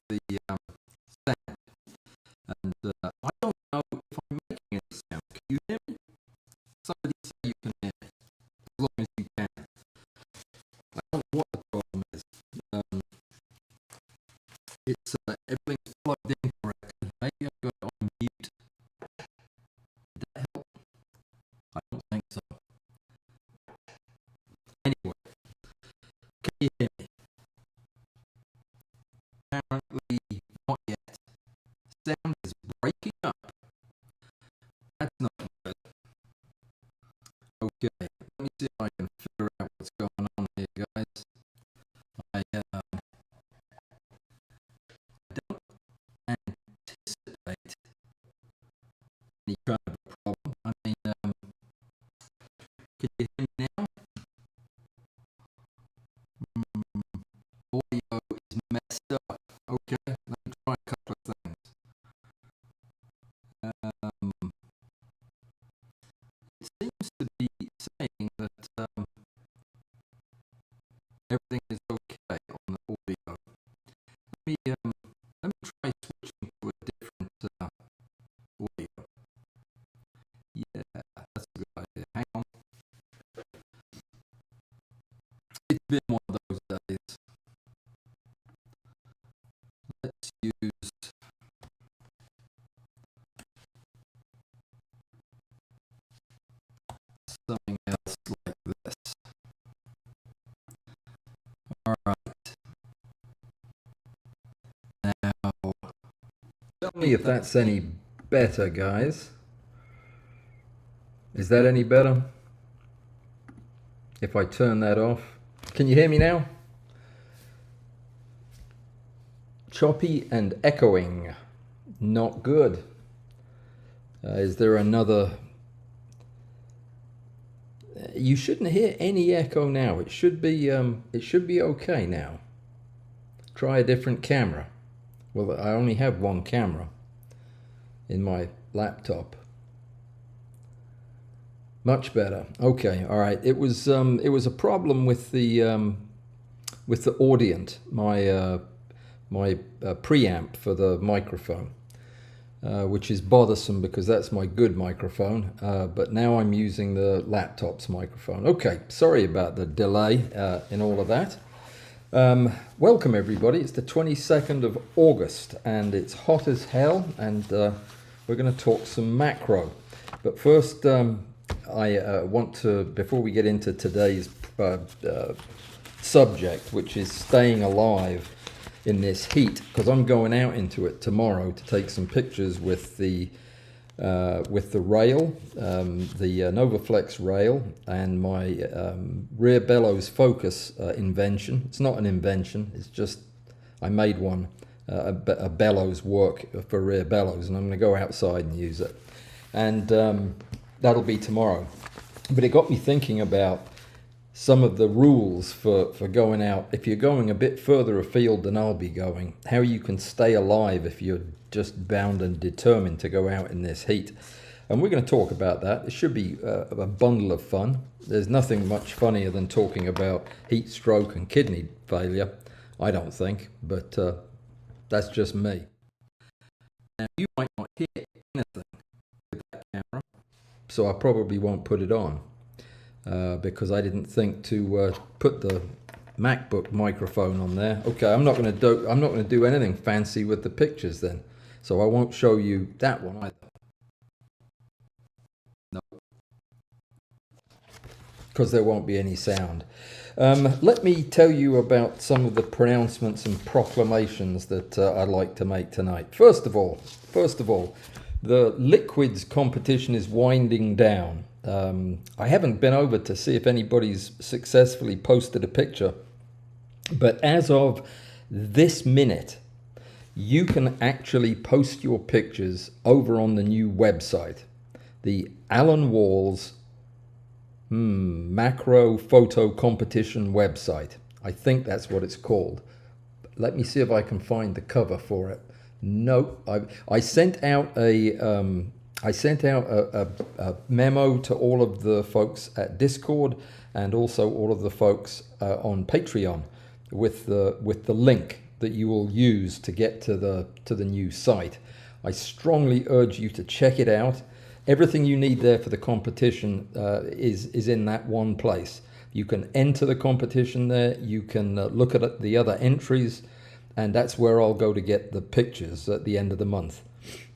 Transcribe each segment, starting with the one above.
the sound. And I don't know if I'm making any sound. Can you hear me? Somebody say you can hear me, as long as you can. I don't know what the problem is. It's everything's plugged in correctly. Maybe I've got it on mute. Did that help? I don't think so. Anyway, can you hear me? Apparently not yet. Sound is breaking up. That's not good. Okay, let me see if I can figure out what's going on here, guys. I don't anticipate any kind of a problem. I mean, can you hear me now? Audio is messed up. Okay, let me try a couple of things. It seems to be saying that everything is okay on the audio. Let me try switching to a different audio. Yeah, that's a good idea. Hang on. It's been one of those days. Let's use something else like this. All right. Now, tell me if that's any better, guys. Is that any better? If I turn that off. Can you hear me now? Choppy and echoing. Not good. Is there another? You shouldn't hear any echo now. It should be okay now. Try a different camera. Well, I only have one camera in my laptop. Much better. Okay, all right. It was a problem with the Audient, my preamp for the microphone, which is bothersome because that's my good microphone. But now I'm using the laptop's microphone. Okay, sorry about the delay in all of that. Welcome everybody. It's the 22nd of August and it's hot as hell, and we're going to talk some macro. But first, I want to, before we get into today's subject, which is staying alive in this heat, because I'm going out into it tomorrow to take some pictures with the rail, the Novaflex rail, and my rear bellows focus invention. It's not an invention, it's just I made one, a bellows work for rear bellows, and I'm going to go outside and use it, and that'll be tomorrow. But it got me thinking about some of the rules for going out. If you're going a bit further afield than I'll be going, how you can stay alive if you're just bound and determined to go out in this heat. And we're going to talk about that. It should be a bundle of fun. There's nothing much funnier than talking about heat stroke and kidney failure, I don't think, but that's just me. Now, you might not hear anything with that camera, so I probably won't put it on. Because I didn't think to put the MacBook microphone on there. Okay, I'm not going to do anything fancy with the pictures then, so I won't show you that one either. No, because there won't be any sound. Let me tell you about some of the pronouncements and proclamations that I'd like to make tonight. First of all, the liquids competition is winding down. I haven't been over to see if anybody's successfully posted a picture, but as of this minute, you can actually post your pictures over on the new website, the Allan Walls macro photo competition website. I think that's what it's called. Let me see if I can find the cover for it. No, I sent out a memo to all of the folks at Discord and also all of the folks on Patreon with the link that you will use to get to the new site. I strongly urge you to check it out. Everything you need there for the competition is in that one place. You can enter the competition there. You can look at the other entries, and that's where I'll go to get the pictures at the end of the month.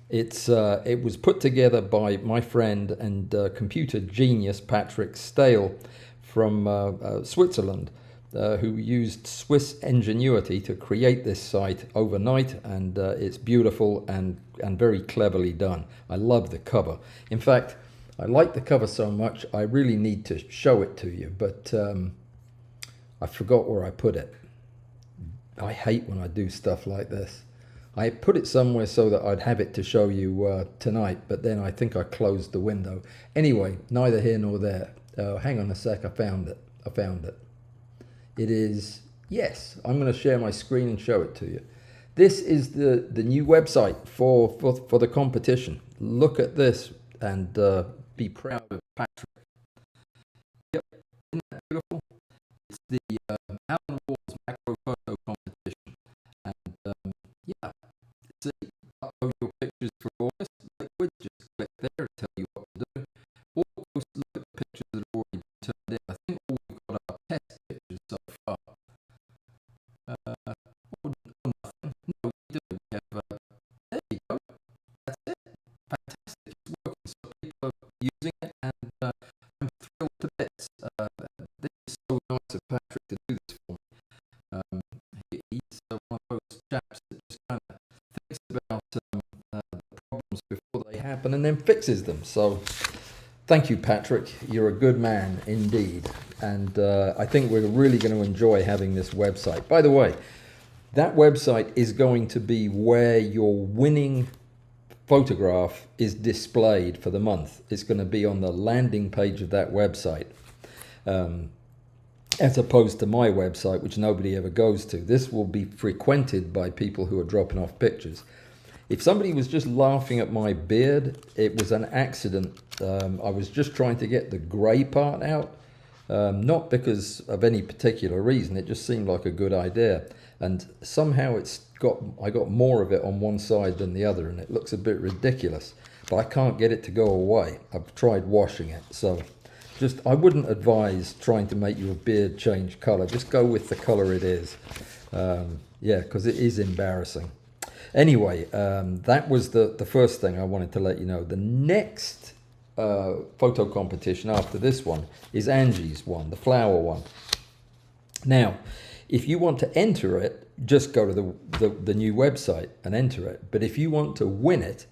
It was put together by my friend and computer genius Patrick Stale from Switzerland, who used Swiss ingenuity to create this site overnight, and it's beautiful and very cleverly done. I love the cover. In fact, I like the cover so much I really need to show it to you, but I forgot where I put it. I hate when I do stuff like this. I put it somewhere so that I'd have it to show you tonight, but then I think I closed the window. Anyway, neither here nor there. Hang on a sec, I found it. It is, yes, I'm going to share my screen and show it to you. This is the new website for the competition. Look at this and be proud of Patrick. Yep, isn't that beautiful? It's the Allan macro photo competition. And yeah, see, upload your pictures for August. Liquid, just click there to tell you what to do. Or look at the pictures that have already been turned in. I think all we've got are test pictures so far. Or nothing. No, we do. We have, there you go. That's it. Fantastic. It's working. So people are using it, and I'm thrilled to bits. This is so nice of Patrick to do this for me. He's one of those chaps that just kind of thinks about the problems before they happen and then fixes them. So thank you, Patrick. You're a good man indeed. And I think we're really going to enjoy having this website. By the way, that website is going to be where your winning photograph is displayed for the month. It's going to be on the landing page of that website. As opposed to my website, which nobody ever goes to. This will be frequented by people who are dropping off pictures. If somebody was just laughing at my beard, it was an accident. I was just trying to get the grey part out, not because of any particular reason. It just seemed like a good idea. And somehow I got more of it on one side than the other, and it looks a bit ridiculous. But I can't get it to go away. I've tried washing it, so I wouldn't advise trying to make your beard change color. Just go with the color it is. Yeah, because it is embarrassing. Anyway, that was the first thing I wanted to let you know. The next photo competition after this one is Angie's one, the flower one. Now, if you want to enter it, just go to the new website and enter it. But if you want to win it,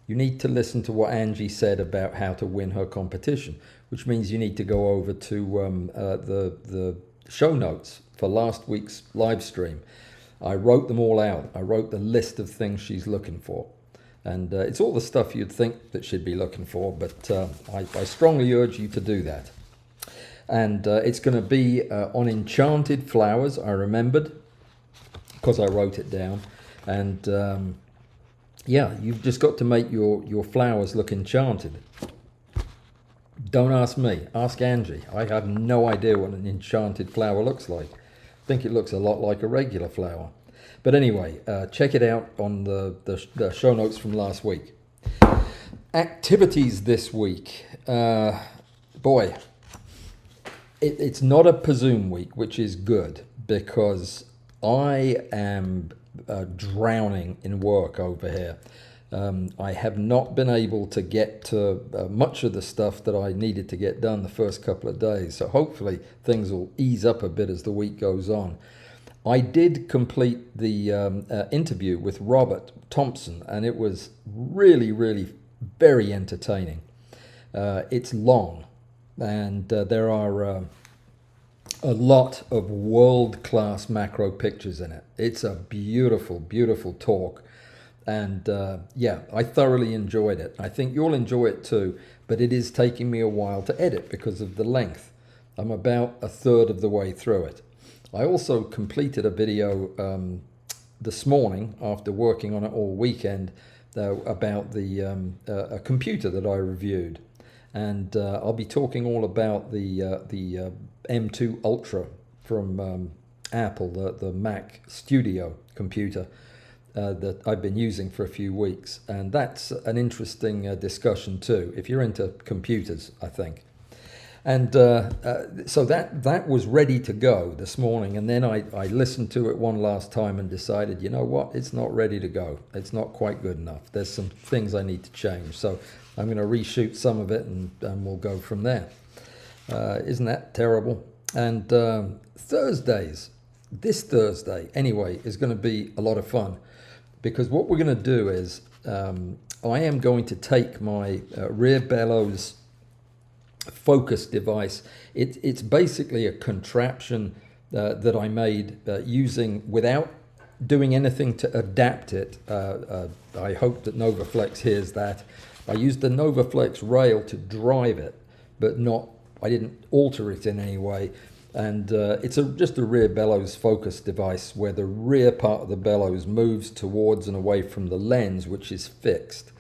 you need to listen to what Angie said about how to win her competition, which means you need to go over to the show notes for last week's live stream. I wrote them all out. I wrote the list of things she's looking for. And it's all the stuff you'd think that she'd be looking for, but I strongly urge you to do that. And it's going to be on enchanted flowers, I remembered, because I wrote it down. And yeah, you've just got to make your flowers look enchanted. Don't ask me, ask Angie. I have no idea what an enchanted flower looks like. I think it looks a lot like a regular flower. But anyway, check it out on the show notes from last week. Activities this week. Boy, it's not a presume week, which is good, because I am drowning in work over here. I have not been able to get to much of the stuff that I needed to get done the first couple of days. So hopefully things will ease up a bit as the week goes on. I did complete the interview with Robert Thompson, and it was really, really very entertaining. It's long, and there are a lot of world-class macro pictures in it. It's a beautiful, beautiful talk. And yeah, I thoroughly enjoyed it. I think you'll enjoy it too, but it is taking me a while to edit because of the length. I'm about a third of the way through it. I also completed a video this morning after working on it all weekend about a computer that I reviewed. And I'll be talking all about the M2 Ultra from Apple, the Mac Studio computer that I've been using for a few weeks. And that's an interesting discussion too, if you're into computers, I think. And so that was ready to go this morning. And then I listened to it one last time and decided, you know what, it's not ready to go. It's not quite good enough. There's some things I need to change. So I'm going to reshoot some of it and we'll go from there. Isn't that terrible? And this Thursday anyway, is going to be a lot of fun, because what we're going to do is I am going to take my rear bellows focus device. It's basically a contraption that I made using, without doing anything to adapt it. I hope that NovaFlex hears that. I used the NovaFlex rail to drive it, but I didn't alter it in any way. And it's just a rear bellows focus device where the rear part of the bellows moves towards and away from the lens, which is fixed.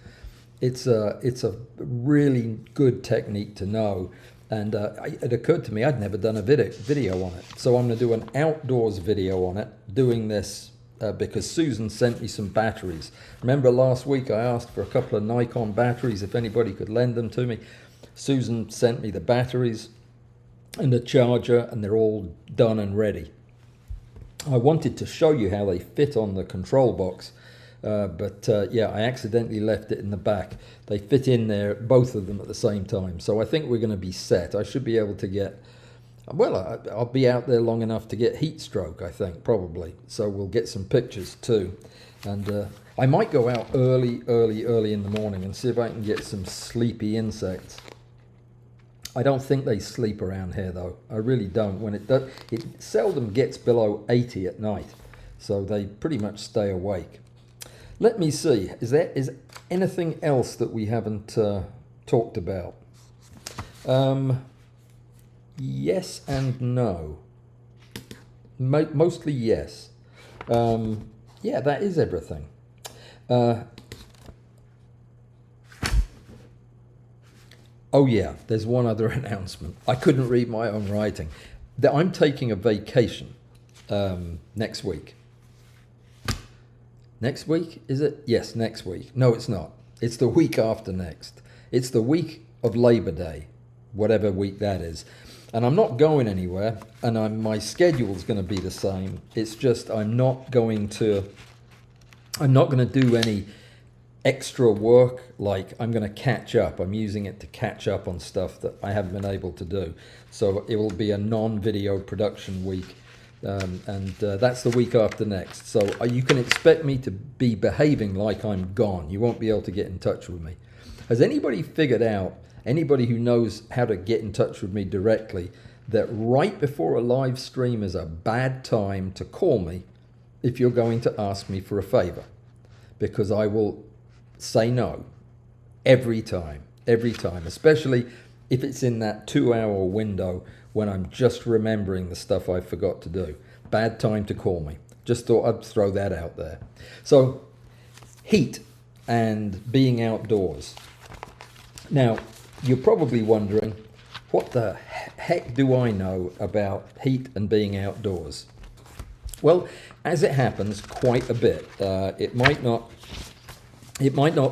It's a really good technique to know, and it occurred to me I'd never done a video on it. So I'm going to do an outdoors video on it, doing this because Susan sent me some batteries. Remember last week I asked for a couple of Nikon batteries, if anybody could lend them to me. Susan sent me the batteries and a charger, and they're all done and ready. I wanted to show you how they fit on the control box, but I accidentally left it in the back. They fit in there, both of them at the same time. So I think we're going to be set. I should be able to get, well, I'll be out there long enough to get heat stroke, I think, probably. So we'll get some pictures too. And I might go out early in the morning and see if I can get some sleepy insects. I don't think they sleep around here though. I really don't. When it does, it seldom gets below 80 at night. So they pretty much stay awake. Let me see, is anything else that we haven't talked about? Yes and no. Mostly yes. Yeah, that is everything. Oh yeah, there's one other announcement. I couldn't read my own writing. I'm taking a vacation next week. Next week, is it? Yes, next week. No, it's not. It's the week after next. It's the week of Labor Day, whatever week that is. And I'm not going anywhere, and my schedule's going to be the same. It's just I'm not going to do any extra work. Like, I'm going to catch up. I'm using it to catch up on stuff that I haven't been able to do. So it will be a non-video production week. That's the week after next. So you can expect me to be behaving like I'm gone. You won't be able to get in touch with me. Has anybody figured out, anybody who knows how to get in touch with me directly, that right before a live stream is a bad time to call me if you're going to ask me for a favor? Because I will say no every time, especially if it's in that 2-hour window when I'm just remembering the stuff I forgot to do. Bad time to call me. Just thought I'd throw that out there. So, heat and being outdoors. Now, you're probably wondering, what the heck do I know about heat and being outdoors? Well, as it happens, quite a bit. It might not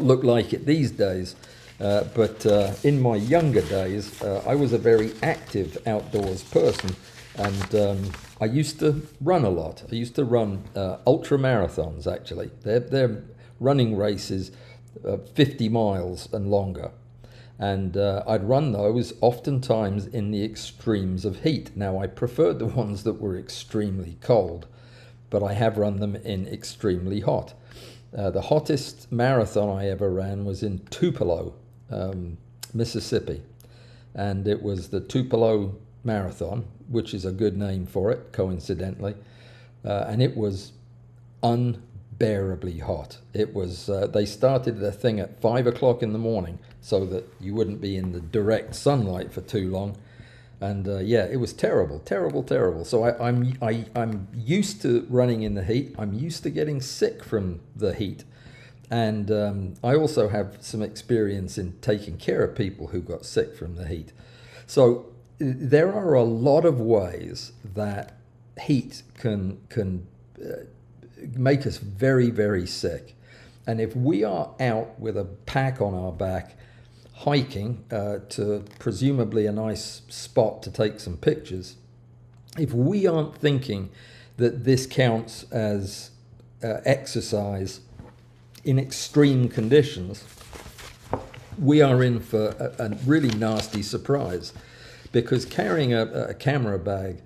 look like it these days, but in my younger days, I was a very active outdoors person, and I used to run a lot. I used to run ultra marathons, actually. They're running races 50 miles and longer. And I'd run those oftentimes in the extremes of heat. Now, I preferred the ones that were extremely cold, but I have run them in extremely hot. The hottest marathon I ever ran was in Tupelo, Mississippi. And it was the Tupelo Marathon, which is a good name for it, coincidentally. And it was unbearably hot. It was, they started the thing at 5 o'clock in the morning so that you wouldn't be in the direct sunlight for too long. And yeah, it was terrible. So I'm used to running in the heat. I'm used to getting sick from the heat. And I also have some experience in taking care of people who got sick from the heat. So there are a lot of ways that heat can make us very, very sick. And if we are out with a pack on our back, hiking to presumably a nice spot to take some pictures, if we aren't thinking that this counts as exercise in extreme conditions, we are in for a really nasty surprise. Because carrying a camera bag,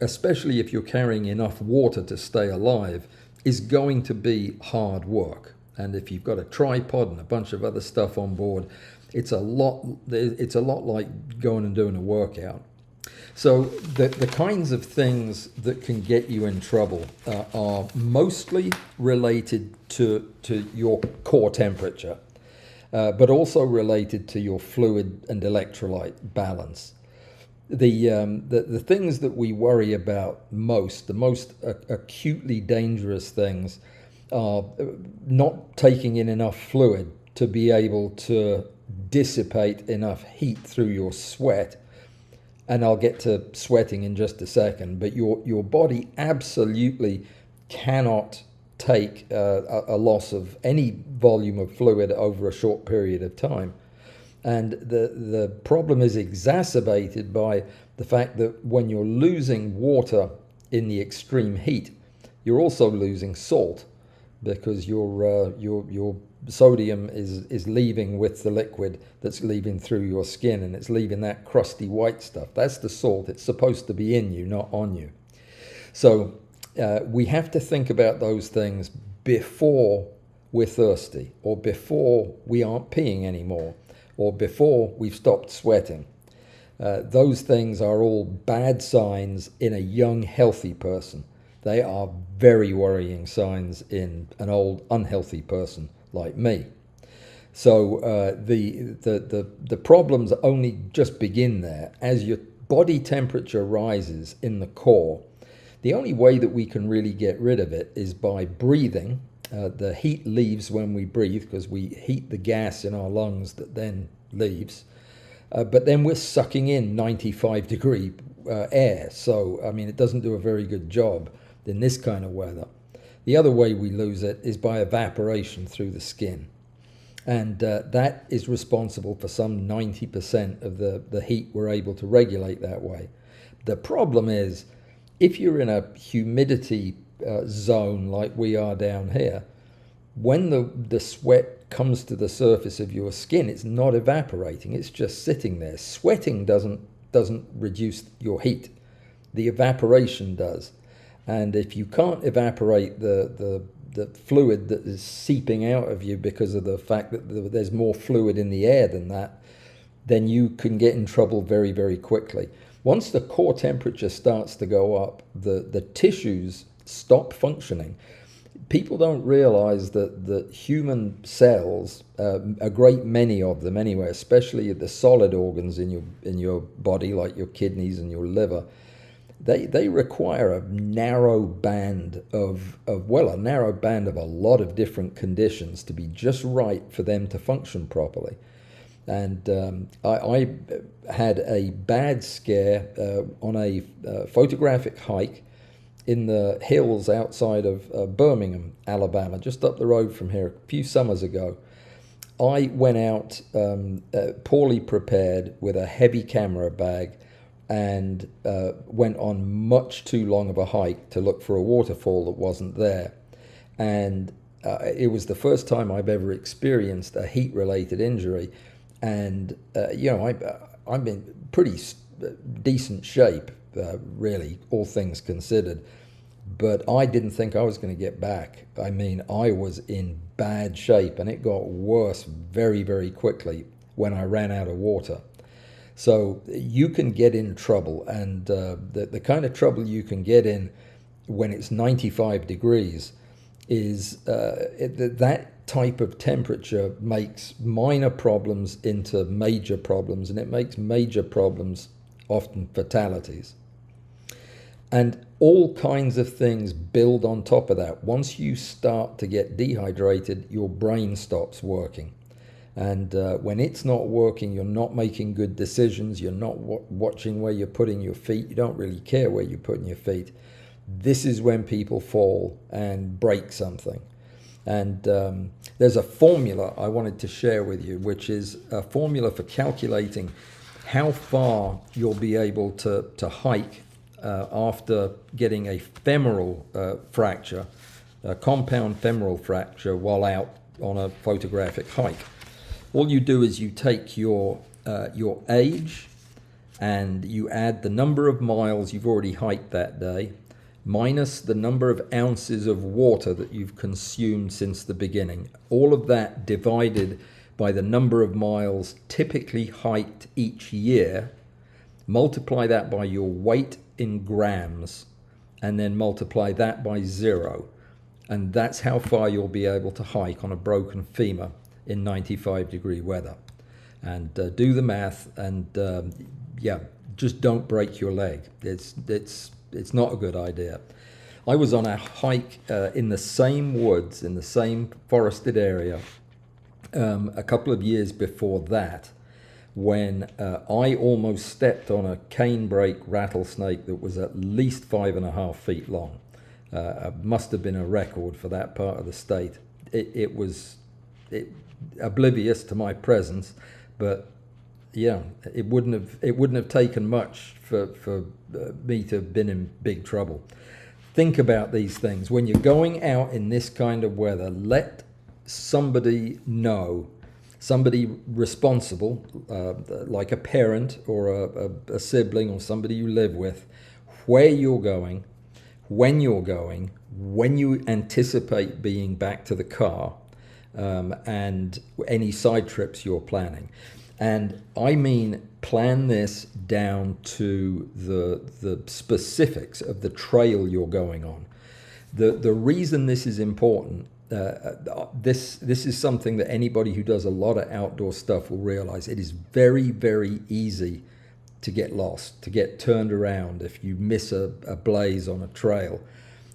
especially if you're carrying enough water to stay alive, is going to be hard work. And if you've got a tripod and a bunch of other stuff on board, it's a lot like going and doing a workout. So the kinds of things that can get you in trouble are mostly related to your core temperature, but also related to your fluid and electrolyte balance. The things that we worry about most, the most acutely dangerous things, are not taking in enough fluid to be able to dissipate enough heat through your sweat. And I'll get to sweating in just a second, but your body absolutely cannot take a loss of any volume of fluid over a short period of time. And the problem is exacerbated by the fact that when you're losing water in the extreme heat, you're also losing salt, because your sodium is leaving with the liquid that's leaving through your skin, and it's leaving that crusty white stuff. That's the salt. It's supposed to be in you, not on you. So we have to think about those things before we're thirsty, or before we aren't peeing anymore, or before we've stopped sweating. Those things are all bad signs in a young, healthy person. They are very worrying signs in an old, unhealthy person like me. So the problems only just begin there. As your body temperature rises in the core, the only way that we can really get rid of it is by breathing. The heat leaves when we breathe, because we heat the gas in our lungs that then leaves. But then we're sucking in 95-degree air. So, I mean, it doesn't do a very good job in this kind of weather. The other way we lose it is by evaporation through the skin. And that is responsible for some 90% of the heat we're able to regulate that way. The problem is, if you're in a humidity zone like we are down here, when the sweat comes to the surface of your skin, it's not evaporating, it's just sitting there. Sweating doesn't reduce your heat. The evaporation does. And if you can't evaporate the fluid that is seeping out of you because of the fact that there's more fluid in the air than that, then you can get in trouble very, very quickly. Once the core temperature starts to go up, the tissues stop functioning. People don't realize that human cells, a great many of them anyway, especially the solid organs in your body, like your kidneys and your liver, they require a narrow band of a lot of different conditions to be just right for them to function properly. And I had a bad scare on a photographic hike in the hills outside of Birmingham, Alabama, just up the road from here a few summers ago. I went out poorly prepared with a heavy camera bag, and went on much too long of a hike to look for a waterfall that wasn't there. And it was the first time I've ever experienced a heat-related injury. And, I'm in pretty decent shape, really, all things considered. But I didn't think I was going to get back. I mean, I was in bad shape, and it got worse very, very quickly when I ran out of water. So you can get in trouble, and the kind of trouble you can get in when it's 95 degrees is that type of temperature makes minor problems into major problems, and it makes major problems often fatalities. And all kinds of things build on top of that. Once you start to get dehydrated, your brain stops working. And when it's not working, you're not making good decisions, you're not watching where you're putting your feet, you don't really care where you're putting your feet. This is when people fall and break something. And there's a formula I wanted to share with you, which is a formula for calculating how far you'll be able to hike after getting a femoral fracture, a compound femoral fracture, while out on a photographic hike. All you do is you take your age and you add the number of miles you've already hiked that day, minus the number of ounces of water that you've consumed since the beginning. All of that divided by the number of miles typically hiked each year. Multiply that by your weight in grams, and then multiply that by 0. And that's how far you'll be able to hike on a broken femur in 95-degree weather. And do the math, and yeah, just don't break your leg. It's not a good idea. I was on a hike in the same woods, in the same forested area, a couple of years before that, when I almost stepped on a canebrake rattlesnake that was at least 5.5 feet long. Must have been a record for that part of the state. It was oblivious to my presence, but yeah, it wouldn't have taken much for me to have been in big trouble. Think about these things. When you're going out in this kind of weather, let somebody know, somebody responsible, like a parent or a sibling or somebody you live with, where you're going, when you're going, when you anticipate being back to the car, and any side trips you're planning. And I mean, plan this down to the specifics of the trail you're going on. The reason this is important, this is something that anybody who does a lot of outdoor stuff will realize. It is very, very easy to get lost, to get turned around. If you miss a blaze on a trail,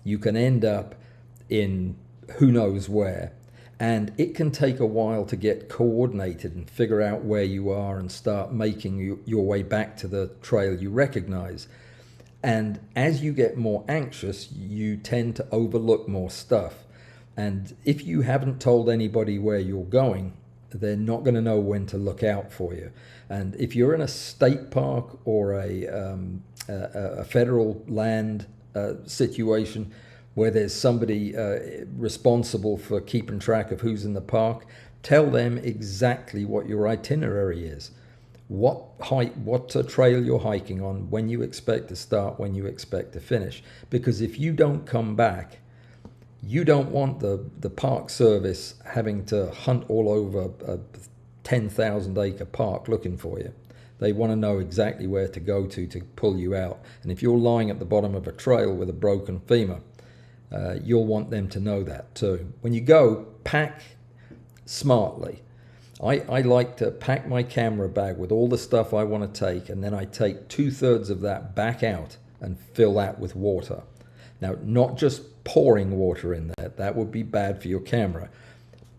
you can end up in who knows where. And it can take a while to get coordinated and figure out where you are and start making your way back to the trail you recognize. And as you get more anxious, you tend to overlook more stuff. And if you haven't told anybody where you're going, they're not going to know when to look out for you. And if you're in a state park or a federal land situation, where there's somebody responsible for keeping track of who's in the park, tell them exactly what your itinerary is, what trail you're hiking on, when you expect to start, when you expect to finish. Because if you don't come back, you don't want the park service having to hunt all over a 10,000 acre park looking for you. They want to know exactly where to go to pull you out. And if you're lying at the bottom of a trail with a broken femur, you'll want them to know that too. When you go, pack smartly. I like to pack my camera bag with all the stuff I want to take, and then I take 2/3 of that back out and fill that with water. Now, not just pouring water in there, that would be bad for your camera.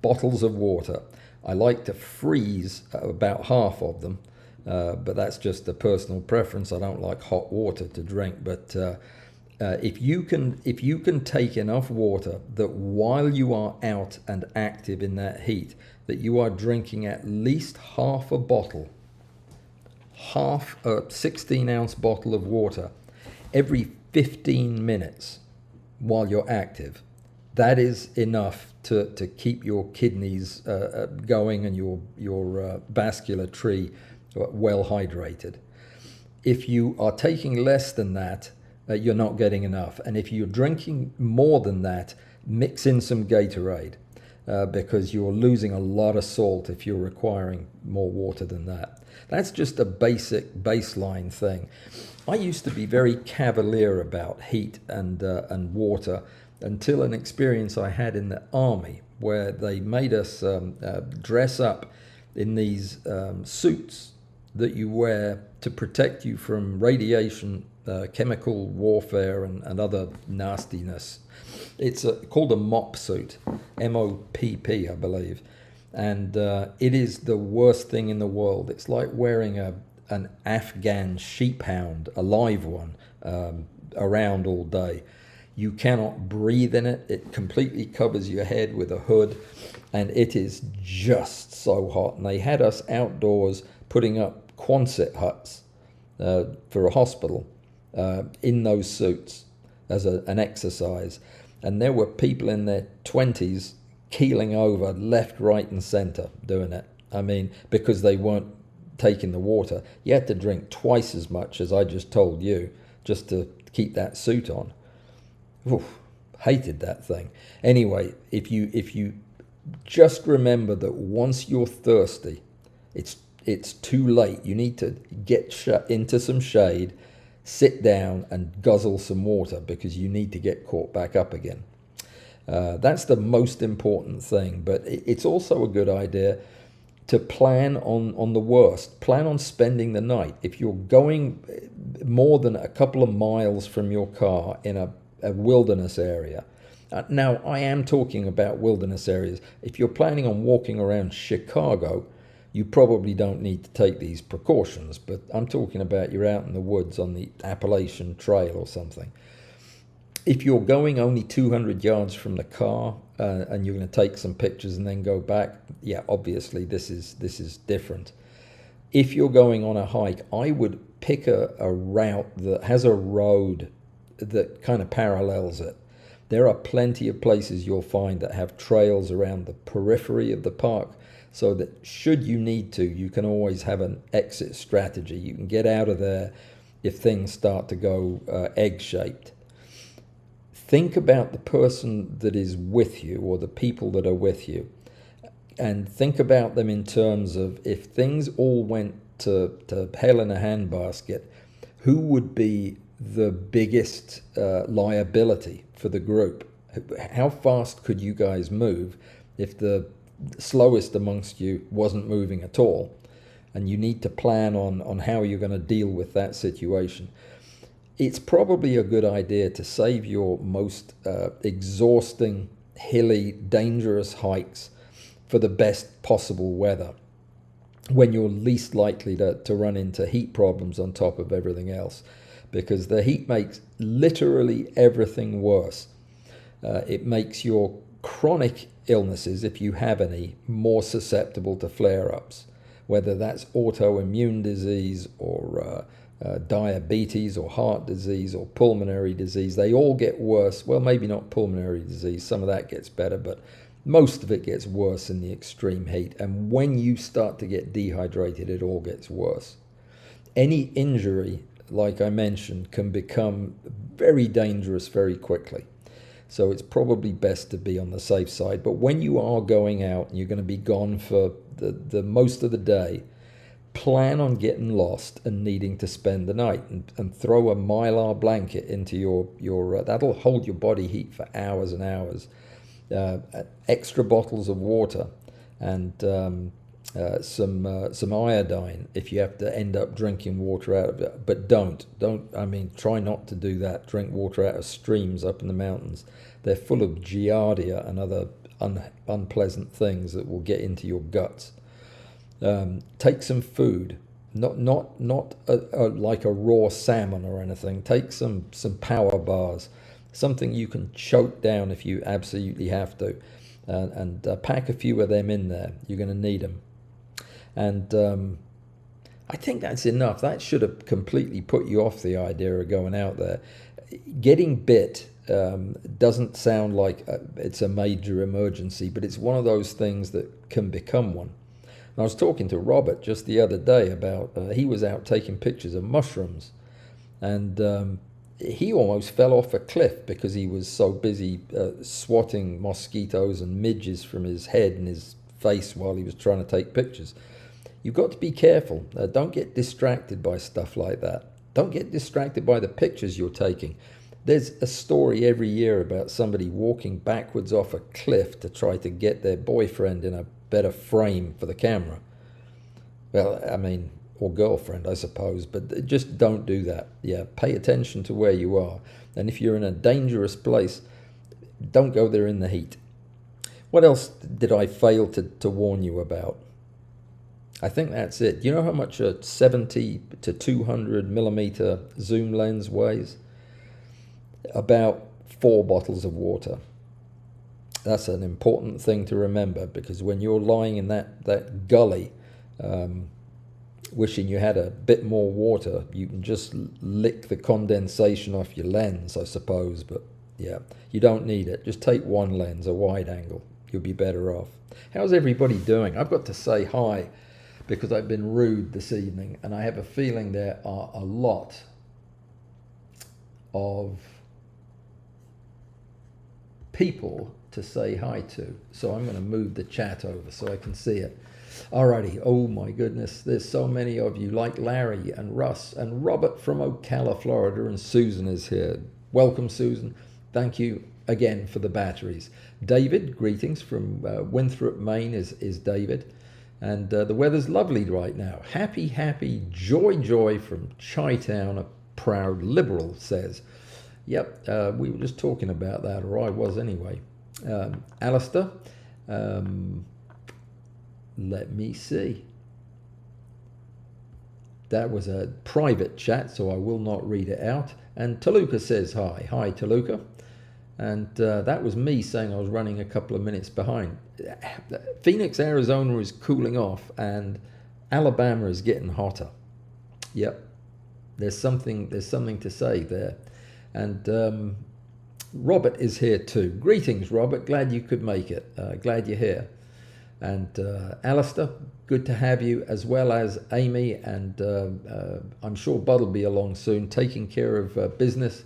Bottles of water. I like to freeze about half of them, but that's just a personal preference. I don't like hot water to drink, but if you can take enough water that while you are out and active in that heat, that you are drinking at least half a 16-ounce bottle of water every 15 minutes while you're active, that is enough to keep your kidneys going and your vascular tree well hydrated. If you are taking less than that, you're not getting enough. And if you're drinking more than that, mix in some Gatorade, because you're losing a lot of salt if you're requiring more water than that. That's just a basic baseline thing. I used to be very cavalier about heat and water until an experience I had in the army, where they made us dress up in these suits that you wear to protect you from radiation, chemical warfare, and other nastiness. It's called a MOPP suit, M-O-P-P, I believe. and it is the worst thing in the world. It's like wearing an Afghan sheephound, a live one, around all day. You cannot breathe in it. It completely covers your head with a hood, and it is just so hot. And they had us outdoors putting up Quonset huts for a hospital in those suits as an exercise. And there were people in their 20s keeling over left, right, and center doing it. I mean, because they weren't taking the water. You had to drink twice as much as I just told you just to keep that suit on. Oof, hated that thing. Anyway, if you just remember that once you're thirsty, it's too late. You need to get into some shade, sit down and guzzle some water, because you need to get caught back up again. That's the most important thing, but it's also a good idea to plan on the worst. Plan on spending the night. If you're going more than a couple of miles from your car in a wilderness area, now I am talking about wilderness areas. If you're planning on walking around Chicago, you probably don't need to take these precautions, but I'm talking about you're out in the woods on the Appalachian Trail or something. If you're going only 200 yards from the car and you're going to take some pictures and then go back, yeah, obviously this is different. If you're going on a hike, I would pick a route that has a road that kind of parallels it. There are plenty of places you'll find that have trails around the periphery of the park, so that should you need to, you can always have an exit strategy. You can get out of there if things start to go egg-shaped. Think about the person that is with you, or the people that are with you, and think about them in terms of, if things all went to hell in a handbasket, who would be the biggest liability for the group? How fast could you guys move if the slowest amongst you wasn't moving at all? And you need to plan on how you're going to deal with that situation. It's probably a good idea to save your most exhausting, hilly, dangerous hikes for the best possible weather, when you're least likely to run into heat problems on top of everything else, because the heat makes literally everything worse. It makes your chronic illnesses, if you have any, more susceptible to flare-ups, whether that's autoimmune disease or diabetes or heart disease or pulmonary disease. They all get worse. Well, maybe not pulmonary disease, some of that gets better, but most of it gets worse in the extreme heat. And when you start to get dehydrated, it all gets worse. Any injury, like I mentioned, can become very dangerous very quickly. So it's probably best to be on the safe side. But when you are going out and you're going to be gone for the most of the day, plan on getting lost and needing to spend the night, and throw a Mylar blanket into your that'll hold your body heat for hours and hours. Extra bottles of water, and some iodine if you have to end up drinking water out of it. But try not to do that. Drink water out of streams up in the mountains. They're full of giardia and other unpleasant things that will get into your guts. Take some food, not like a raw salmon or anything. Take some power bars, something you can choke down if you absolutely have to, and pack a few of them in there. You're going to need them. And I think that's enough. That should have completely put you off the idea of going out there. Getting bit doesn't sound like it's a major emergency, but it's one of those things that can become one. And I was talking to Robert just the other day about, he was out taking pictures of mushrooms, and he almost fell off a cliff because he was so busy swatting mosquitoes and midges from his head and his face while he was trying to take pictures. You've got to be careful. Don't get distracted by stuff like that. Don't get distracted by the pictures you're taking. There's a story every year about somebody walking backwards off a cliff to try to get their boyfriend in a better frame for the camera. Well, I mean, or girlfriend, I suppose, but just don't do that. Yeah, pay attention to where you are. And if you're in a dangerous place, don't go there in the heat. What else did I fail to warn you about? I think that's it. Do you know how much a 70 to 200 millimeter zoom lens weighs? About 4 bottles of water. That's an important thing to remember, because when you're lying in that gully, wishing you had a bit more water, you can just lick the condensation off your lens, I suppose. But yeah, you don't need it. Just take one lens, a wide angle. You'll be better off. How's everybody doing? I've got to say hi because I've been rude this evening, and I have a feeling there are a lot of people to say hi to. So I'm going to move the chat over so I can see it. Alrighty. Oh my goodness, there's so many of you, like Larry and Russ and Robert from Ocala, Florida, and Susan is here. Welcome, Susan. Thank you again for the batteries. David, greetings from Winthrop, Maine is David. And the weather's lovely right now. Happy, happy, joy from Chi-Town, a proud liberal says. Yep, we were just talking about that, or I was anyway. Alistair, let me see. That was a private chat, so I will not read it out. And Toluca says hi. Hi, Toluca. And that was me saying I was running a couple of minutes behind. Phoenix, Arizona is cooling off, and Alabama is getting hotter. Yep, there's something to say there. And Robert is here too. Greetings, Robert. Glad you could make it. Glad you're here. And Alistair, good to have you, as well as Amy. And I'm sure Bud will be along soon, taking care of business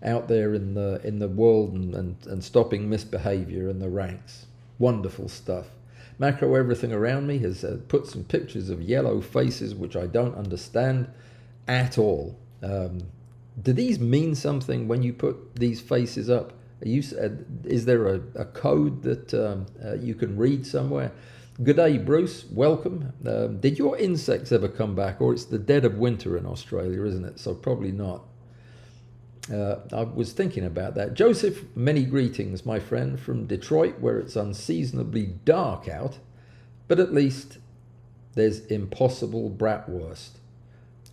out there in the world and stopping misbehavior in the ranks. Wonderful stuff. Macro Everything Around Me has put some pictures of yellow faces, which I don't understand at all. Do these mean something when you put these faces up? Is there a code that you can read somewhere? Good day, Bruce. Welcome. Did your insects ever come back? Or it's the dead of winter in Australia, isn't it? So probably not. I was thinking about that. Joseph, many greetings, my friend, from Detroit, where it's unseasonably dark out, but at least there's impossible bratwurst.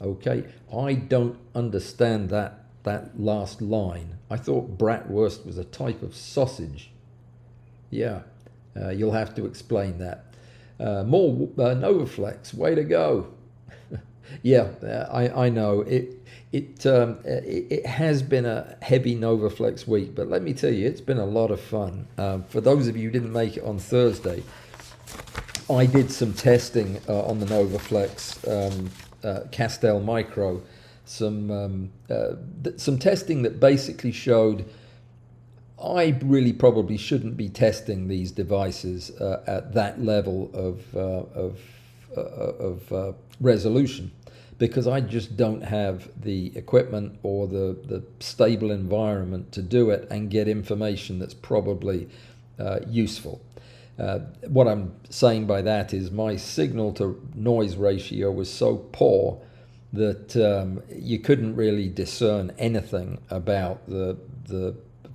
Okay, I don't understand that last line. I thought bratwurst was a type of sausage. Yeah, you'll have to explain that. More Novaflex, way to go. Yeah, I know it has been a heavy Novaflex week, but let me tell you, it's been a lot of fun. For those of you who didn't make it on Thursday, I did some testing on the Novaflex Castell Micro, some testing that basically showed I really probably shouldn't be testing these devices at that level of resolution, because I just don't have the equipment or the stable environment to do it and get information that's probably useful. What I'm saying by that is my signal to noise ratio was so poor that you couldn't really discern anything about the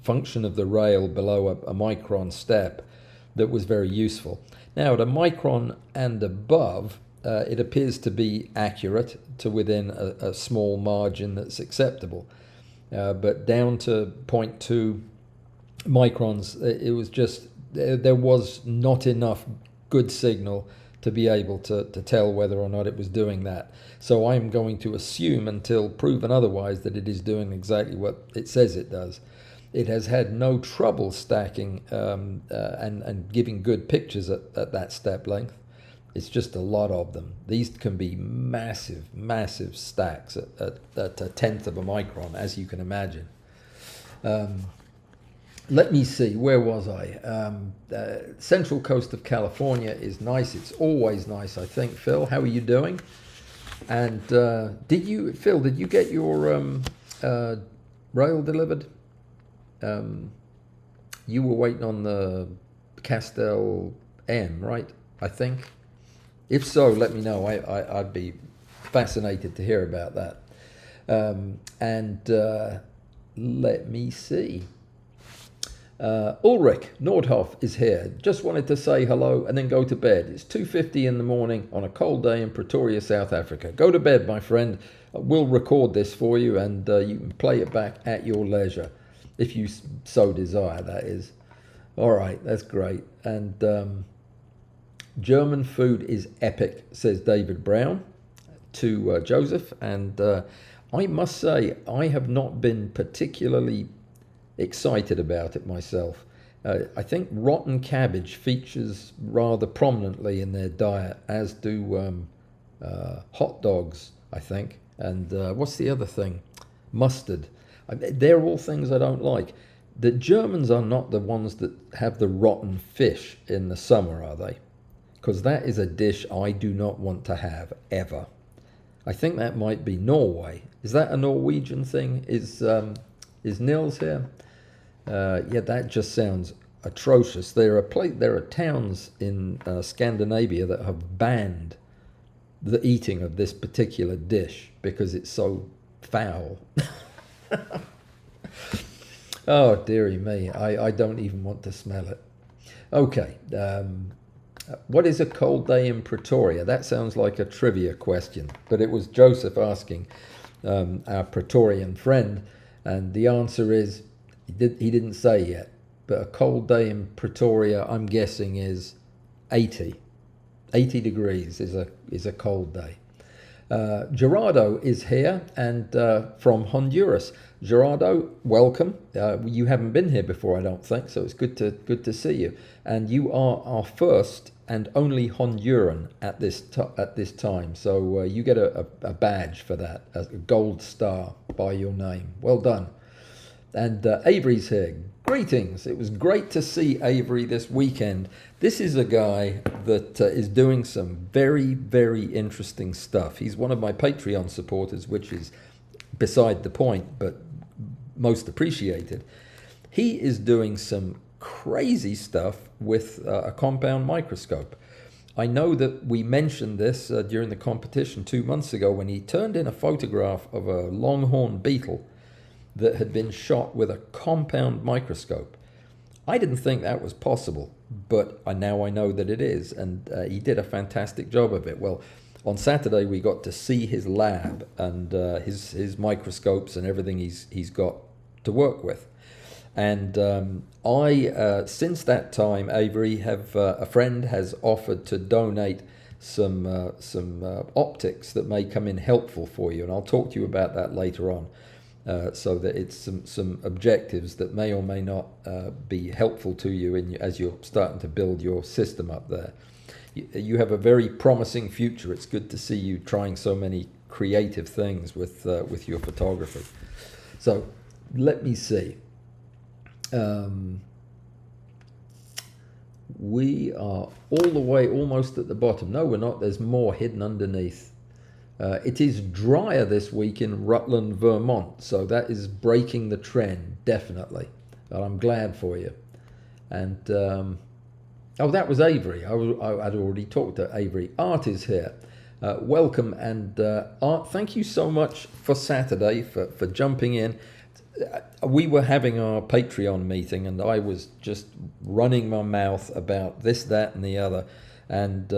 function of the rail below a micron step that was very useful. Now at a micron and above, it appears to be accurate to within a small margin that's acceptable. But down to 0.2 microns, it was just, there was not enough good signal to be able to tell whether or not it was doing that. So I'm going to assume, until proven otherwise, that it is doing exactly what it says it does. It has had no trouble stacking and giving good pictures at that step length. It's just a lot of them. These can be massive, massive stacks at a tenth of a micron, as you can imagine. Let me see, where was I? Central coast of California is nice. It's always nice, I think. Phil, how are you doing? And Phil, did you get your rail delivered? You were waiting on the Castell M, right? I think. If so, let me know. I'd be fascinated to hear about that. Let me see. Ulrich Nordhoff is here. Just wanted to say hello and then go to bed. It's 2:50 in the morning on a cold day in Pretoria, South Africa. Go to bed, my friend. We'll record this for you, and you can play it back at your leisure, if you so desire, that is. All right, that's great. And German food is epic, says David Brown to Joseph. And I must say, I have not been particularly excited about it myself. I think rotten cabbage features rather prominently in their diet, as do hot dogs, I think. And what's the other thing? Mustard. They're all things I don't like. The Germans are not the ones that have the rotten fish in the summer, are they? Because that is a dish I do not want to have, ever. I think that might be Norway. Is that a Norwegian thing? Is Nils here? Yeah, that just sounds atrocious. There are towns in Scandinavia that have banned the eating of this particular dish because it's so foul. Oh, dearie me. I don't even want to smell it. Okay. What is a cold day in Pretoria? That sounds like a trivia question, but it was Joseph asking our Praetorian friend, and the answer is he didn't say yet, but a cold day in Pretoria, I'm guessing, is 80. 80 degrees is a cold day. Gerardo is here, and from Honduras. Gerardo, welcome. You haven't been here before, I don't think, so it's good to see you. And you are our first and only Honduran at this time. So you get a badge for that, a gold star by your name. Well done. And Avery's here. Greetings. It was great to see Avery this weekend. This is a guy that is doing some very, very interesting stuff. He's one of my Patreon supporters, which is beside the point, but most appreciated. He is doing some crazy stuff with a compound microscope. I know that we mentioned this during the competition 2 months ago when he turned in a photograph of a longhorn beetle that had been shot with a compound microscope. I didn't think that was possible, but now I know that it is, and he did a fantastic job of it. Well, on Saturday we got to see his lab and his microscopes and everything he's got to work with. And I since that time, Avery, have a friend has offered to donate some optics that may come in helpful for you, and I'll talk to you about that later on. So that it's some objectives that may or may not be helpful to you as you're starting to build your system up there. You have a very promising future. It's good to see you trying so many creative things with your photography. So let me see. We are all the way almost at the bottom. No, we're not. There's more hidden underneath. It is drier this week in Rutland, Vermont, so that is breaking the trend, definitely. And I'm glad for you. And, oh, that was Avery. I'd already talked to Avery. Art is here. Welcome, and Art, thank you so much for Saturday, for jumping in. We were having our Patreon meeting, and I was just running my mouth about this, that, and the other. And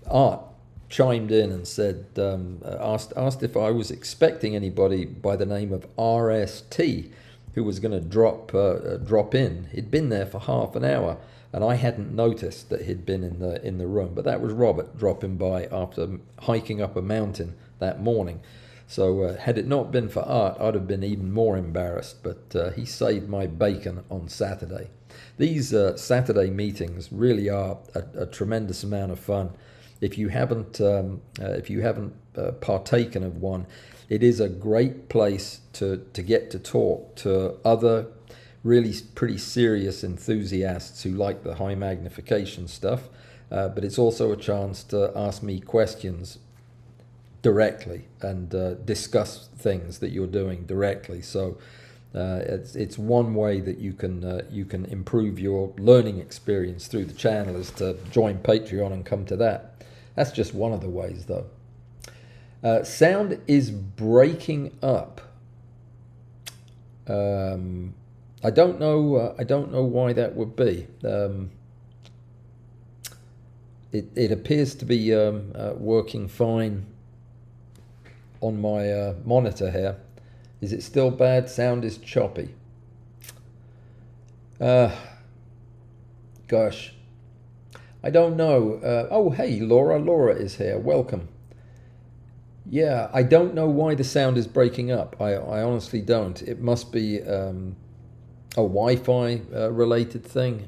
Art chimed in and said, asked if I was expecting anybody by the name of RST who was going to drop in. He'd been there for half an hour, and I hadn't noticed that he'd been in the room. But that was Robert dropping by after hiking up a mountain that morning. So had it not been for Art, I'd have been even more embarrassed. But he saved my bacon on Saturday. These Saturday meetings really are a tremendous amount of fun. If you haven't partaken of one, it is a great place to get to talk to other really pretty serious enthusiasts who like the high magnification stuff. But it's also a chance to ask me questions directly and discuss things that you're doing directly. So it's one way that you can improve your learning experience through the channel is to join Patreon and come to that. That's just one of the ways, though. Sound is breaking up. I don't know. I don't know why that would be. It appears to be working fine on my monitor here. Is it still bad? Sound is choppy. Gosh, I don't know. Oh, hey, Laura. Laura is here. Welcome. Yeah, I don't know why the sound is breaking up. I honestly don't. It must be a Wi-Fi related thing.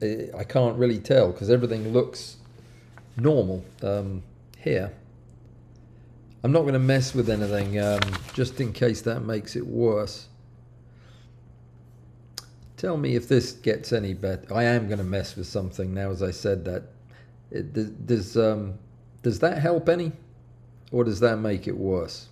I can't really tell because everything looks normal here. I'm not going to mess with anything just in case that makes it worse. Tell me if this gets any better. I am going to mess with something now, as I said that. Does that help any? Or does that make it worse?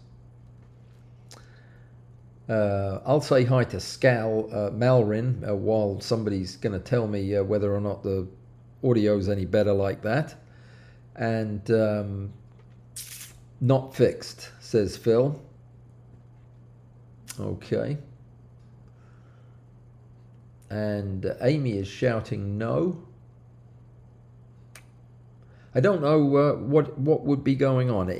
I'll say hi to Malrin while somebody's going to tell me whether or not the audio's any better like that. And not fixed, says Phil. Okay. And Amy is shouting no. I don't know what would be going on.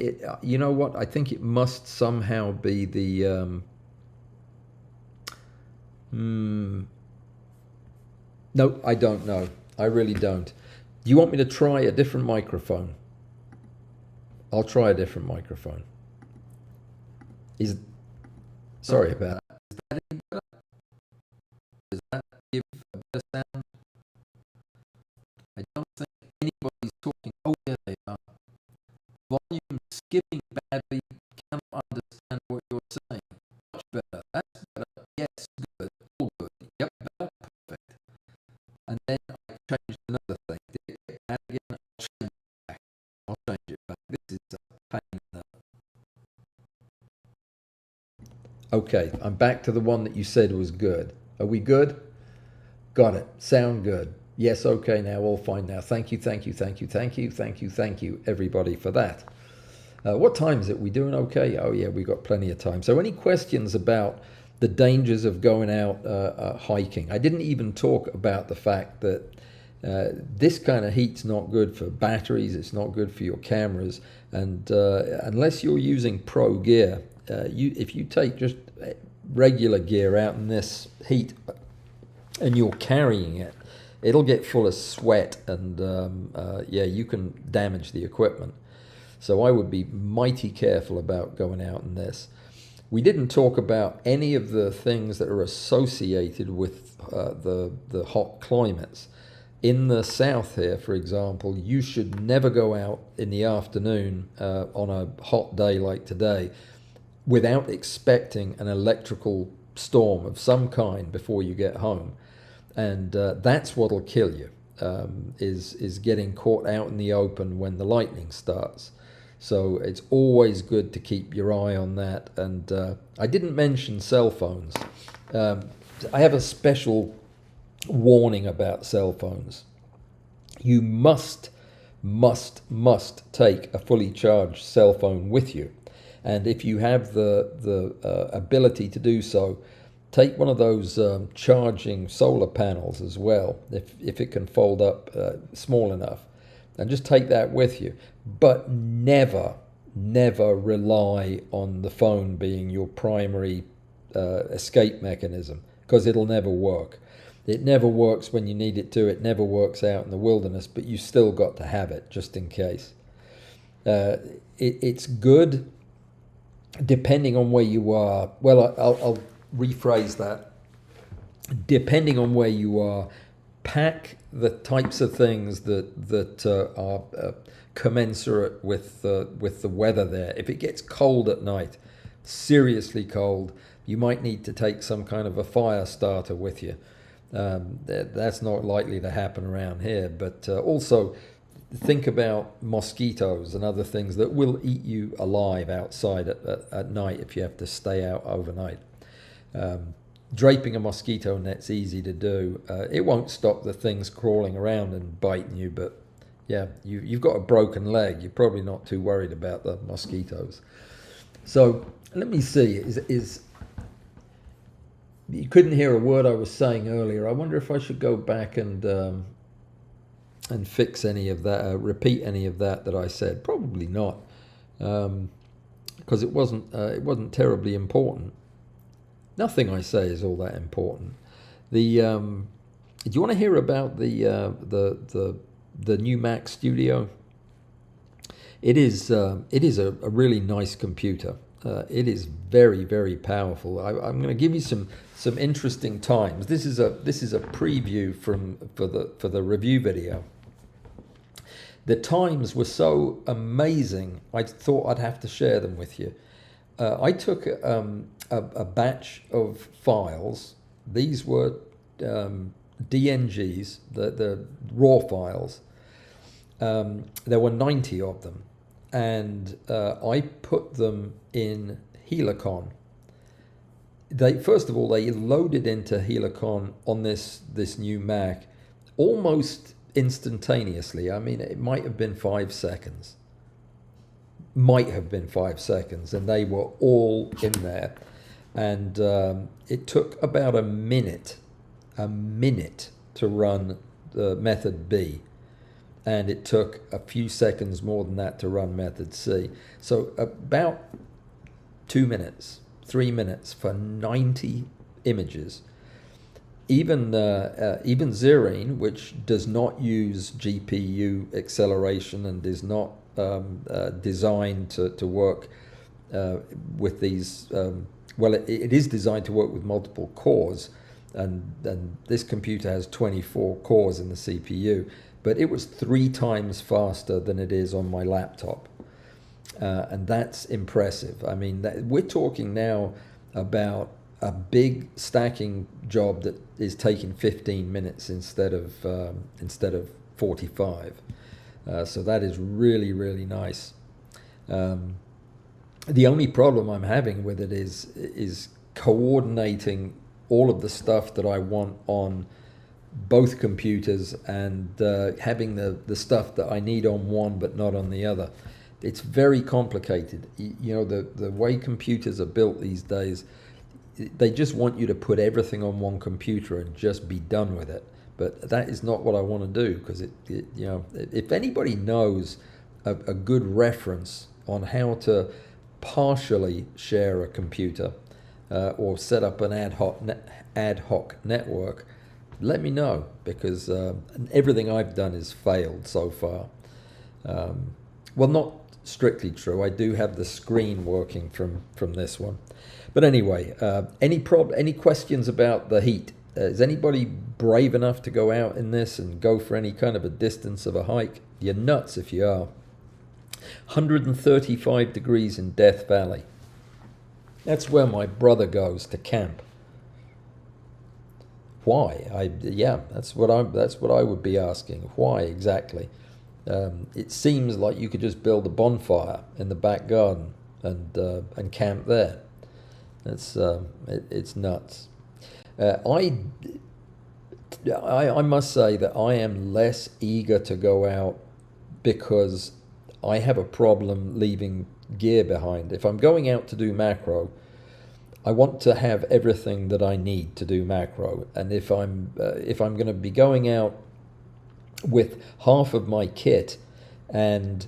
You know what? I think it must somehow be the. No, I don't know. I really don't. Do you want me to try a different microphone? I'll try a different microphone. Sorry about that. Is that any better? Does that give a better sound? I don't think anybody's talking. Oh, yeah, they are. Volume skipping badly. Can't understand what you're saying. Much better. That's better. Yes, good. All good. Yep, better. Perfect. And then I changed another thing. Did it get bad again? I'll change it back. I'll change it back. This is a pain in the... Okay, I'm back to the one that you said was good. Are we good? Got it. Sound good. Yes, okay, now all fine now. Thank you, thank you, thank you, thank you, thank you, thank you, everybody, for that. What time is it? We doing okay? Oh, yeah, we've got plenty of time. So any questions about the dangers of going out hiking? I didn't even talk about the fact that this kind of heat's not good for batteries. It's not good for your cameras. And unless you're using pro gear, if you take just regular gear out in this heat and you're carrying it, it'll get full of sweat and yeah, you can damage the equipment. So I would be mighty careful about going out in this. We didn't talk about any of the things that are associated with the hot climates. In the south here, for example, you should never go out in the afternoon on a hot day like today without expecting an electrical storm of some kind before you get home. And that's what'll kill you, is getting caught out in the open when the lightning starts. So it's always good to keep your eye on that. And I didn't mention cell phones. I have a special warning about cell phones. You must take a fully charged cell phone with you. And if you have the ability to do so, take one of those charging solar panels as well, if it can fold up small enough. And just take that with you. But never rely on the phone being your primary escape mechanism, because it'll never work. It never works when you need it to. It never works out in the wilderness, but you still got to have it just in case. It's good depending on where you are. Well, I'll rephrase that. Depending on where you are, pack the types of things that are commensurate with the weather there. If it gets cold at night, seriously cold, you might need to take some kind of a fire starter with you. That's not likely to happen around here, but also think about mosquitoes and other things that will eat you alive outside at night if you have to stay out overnight. Draping a mosquito net's easy to do. It won't stop the things crawling around and biting you, but yeah, you've got a broken leg. You're probably not too worried about the mosquitoes. So let me see. you couldn't hear a word I was saying earlier. I wonder if I should go back and fix any of that, repeat any of that I said. Probably not, because it wasn't terribly important. Nothing I say is all that important. The do you want to hear about the new Mac Studio? It is a really nice computer. It is very, very powerful. I'm going to give you some interesting times. This is a preview for the review video. The times were so amazing, I thought I'd have to share them with you. I took a batch of files. These were DNGs, the raw files. There were 90 of them, and I put them in Helicon. First of all, they loaded into Helicon on this new Mac almost instantaneously. I mean, it might have been 5 seconds. And they were all in there. And it took about a minute to run the method B. And it took a few seconds more than that to run method C. So about 2 minutes, 3 minutes for 90 images. Even Xerine, which does not use GPU acceleration and is not designed to work with these, well, it is designed to work with multiple cores, and this computer has 24 cores in the CPU, but it was 3 times faster than it is on my laptop. And that's impressive. I mean, we're talking now about a big stacking job that is taking 15 minutes instead of 45. So that is really, really nice. The only problem I'm having with it is coordinating all of the stuff that I want on both computers and having the stuff that I need on one but not on the other. It's very complicated. You know, the way computers are built these days, they just want you to put everything on one computer and just be done with it. But that is not what I want to do, because you know, if anybody knows a good reference on how to partially share a computer or set up an ad hoc network, let me know, because everything I've done has failed so far. Well, not strictly true. I do have the screen working from this one. But anyway, any questions about the heat? Is anybody brave enough to go out in this and go for any kind of a distance of a hike? You're nuts if you are. 135 degrees in Death Valley. That's where my brother goes to camp. Why? That's what I would be asking. Why exactly? It seems like you could just build a bonfire in the back garden and camp there. It's nuts. I must say that I am less eager to go out because I have a problem leaving gear behind. If I'm going out to do macro, I want to have everything that I need to do macro. And if I'm going to be going out with half of my kit and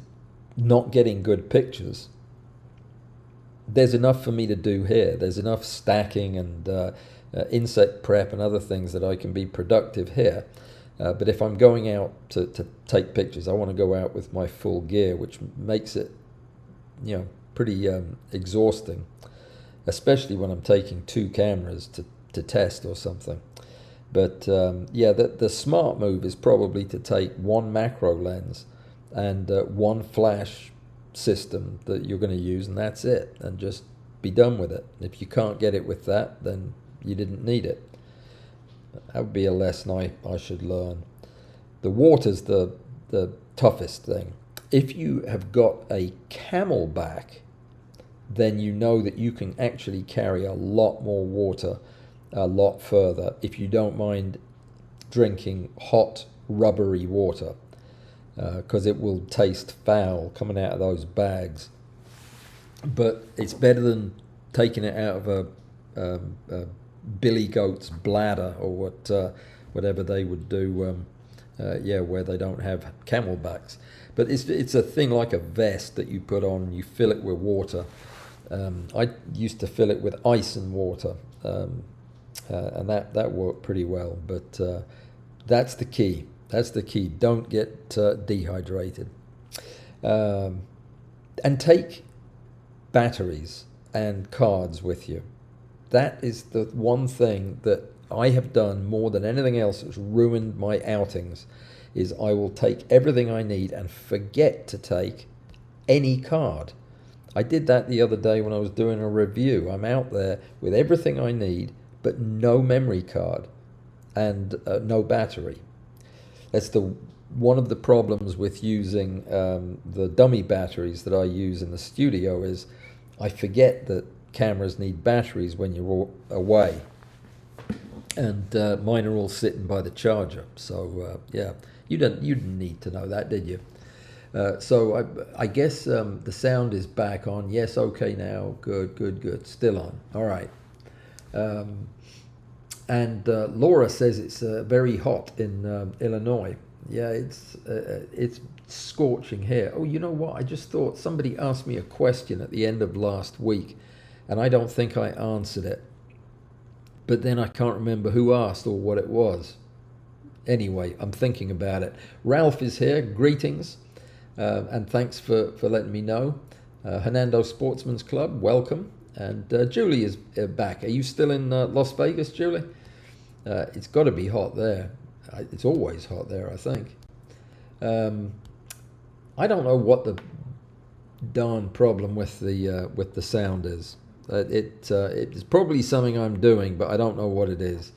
not getting good pictures, there's enough for me to do here. There's enough stacking and insect prep and other things that I can be productive here. But if I'm going out to take pictures, I want to go out with my full gear, which makes it, you know, pretty exhausting, especially when I'm taking 2 cameras to test or something. But the smart move is probably to take 1 macro lens and 1 flash system that you're going to use, and that's it, and just be done with it. If you can't get it with that, then you didn't need it. That would be a lesson I should learn. The water's the toughest thing. If you have got a Camelback, then you know that you can actually carry a lot more water a lot further if you don't mind drinking hot, rubbery water, because it will taste foul coming out of those bags. But it's better than taking it out of a billy goat's bladder or whatever they would do, where they don't have camelbacks. But it's a thing like a vest that you put on, you fill it with water. I used to fill it with ice and water, and that worked pretty well. But that's the key. That's the key. Don't get dehydrated. And take batteries and cards with you. That is the one thing that I have done more than anything else that's ruined my outings, is I will take everything I need and forget to take any card. I did that the other day when I was doing a review. I'm out there with everything I need, but no memory card and no battery. That's one of the problems with using the dummy batteries that I use in the studio, is I forget that cameras need batteries when you're away. And mine are all sitting by the charger. So you didn't need to know that, did you? So I guess the sound is back on. Yes, okay now. Good. Still on. All right. And Laura says it's very hot in Illinois. Yeah, it's scorching here. Oh, you know what? I just thought somebody asked me a question at the end of last week, and I don't think I answered it. But then I can't remember who asked or what it was. Anyway, I'm thinking about it. Ralph is here. Greetings. And thanks for letting me know. Hernando Sportsman's Club, welcome. And Julie is back. Are you still in Las Vegas, Julie? It's got to be hot there. It's always hot there, I think. I don't know what the darn problem with the sound is. It's probably something I'm doing, but I don't know what it is.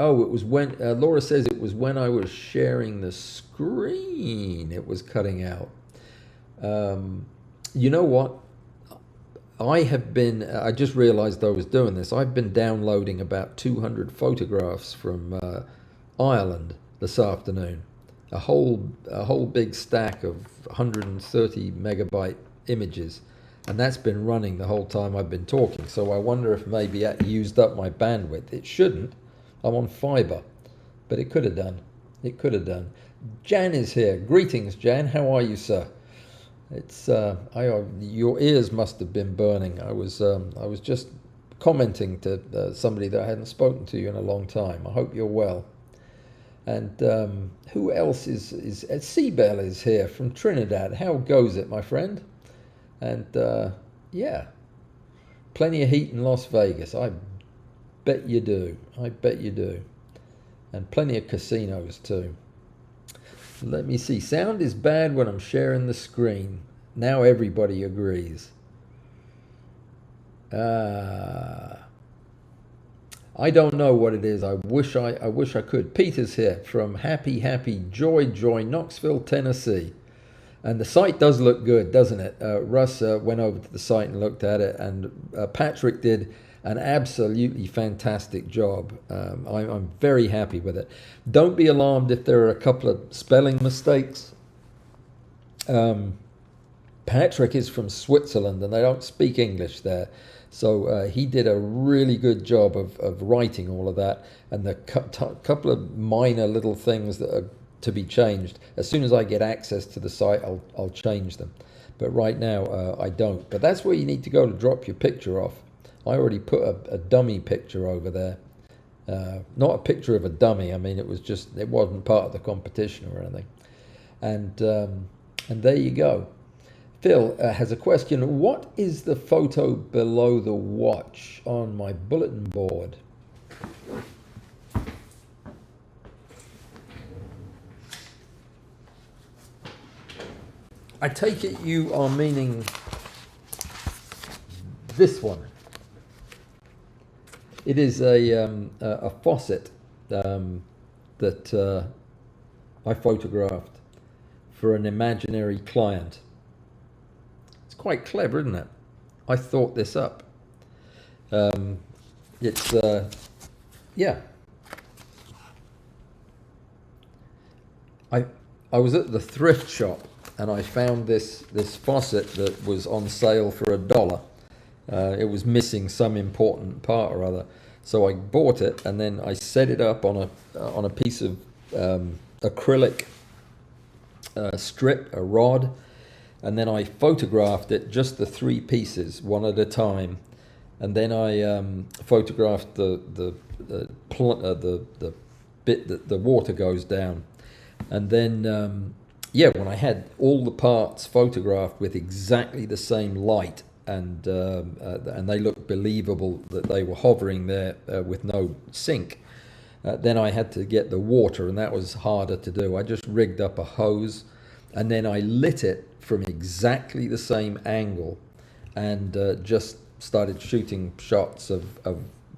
Oh, it was when Laura says it was when I was sharing the screen. It was cutting out. You know what? I just realized I was doing this. I've been downloading about 200 photographs from Ireland this afternoon. A whole big stack of 130 megabyte images. And that's been running the whole time I've been talking. So I wonder if maybe that used up my bandwidth. It shouldn't. I'm on fiber. But it could have done. It could have done. Jan is here. Greetings, Jan. How are you, sir? Your ears must have been burning. I was just commenting to somebody that I hadn't spoken to you in a long time. I hope you're well. And who else is Seabell is here from Trinidad. How goes it, my friend? And plenty of heat in Las Vegas. I bet you do. And plenty of casinos too. Let me see. Sound is bad when I'm sharing the screen. Now everybody agrees. I don't know what it is. I wish I could. Peter's here from Happy Joy, Knoxville, Tennessee. And the site does look good, doesn't it? Russ went over to the site and looked at it, and Patrick did an absolutely fantastic job. I'm very happy with it. Don't be alarmed if there are a couple of spelling mistakes. Patrick is from Switzerland and they don't speak English there. So he did a really good job of writing all of that, and the couple of minor little things that are to be changed. As soon as I get access to the site, I'll change them. But right now I don't. But that's where you need to go to drop your picture off. I already put a dummy picture over there. Not a picture of a dummy. I mean, it wasn't part of the competition or anything. And there you go. Phil has a question. What is the photo below the watch on my bulletin board? I take it you are meaning this one. It is a faucet that I photographed for an imaginary client. It's quite clever, isn't it? I thought this up. I was at the thrift shop and I found this faucet that was on sale for $1. It was missing some important part or other. So I bought it, and then I set it up on a piece of acrylic strip, a rod, and then I photographed it, just the three pieces, one at a time, and then I photographed the bit that the water goes down, and then yeah, when I had all the parts photographed with exactly the same light, and they looked believable that they were hovering there with no sink. Then I had to get the water, and that was harder to do. I just rigged up a hose, and then I lit it from exactly the same angle, and just started shooting shots of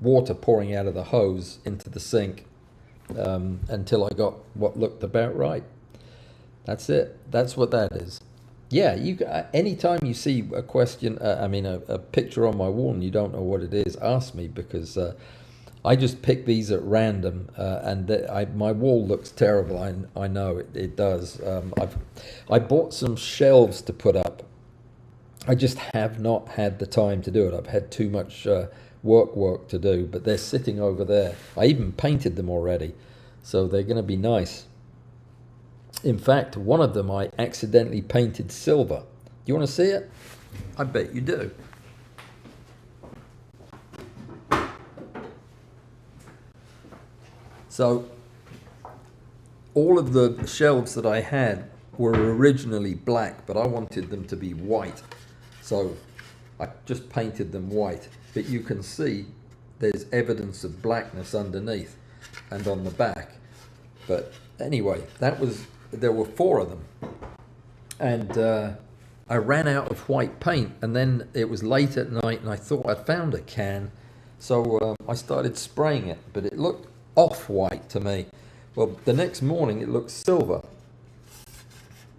water pouring out of the hose into the sink until I got what looked about right. That's it. That's what that is. Yeah, anytime you see a question, a picture on my wall and you don't know what it is, ask me, because I just pick these at random, and my wall looks terrible. I know it does. I bought some shelves to put up. I just have not had the time to do it. I've had too much work to do, but they're sitting over there. I even painted them already, so they're going to be nice. In fact, one of them I accidentally painted silver. Do you want to see it? I bet you do. So all of the shelves that I had were originally black, but I wanted them to be white. So I just painted them white. But you can see there's evidence of blackness underneath and on the back. But anyway, there were four of them. And I ran out of white paint, and then it was late at night, and I thought I'd found a can. So I started spraying it, but it looked off-white to me. Well, the next morning it looked silver.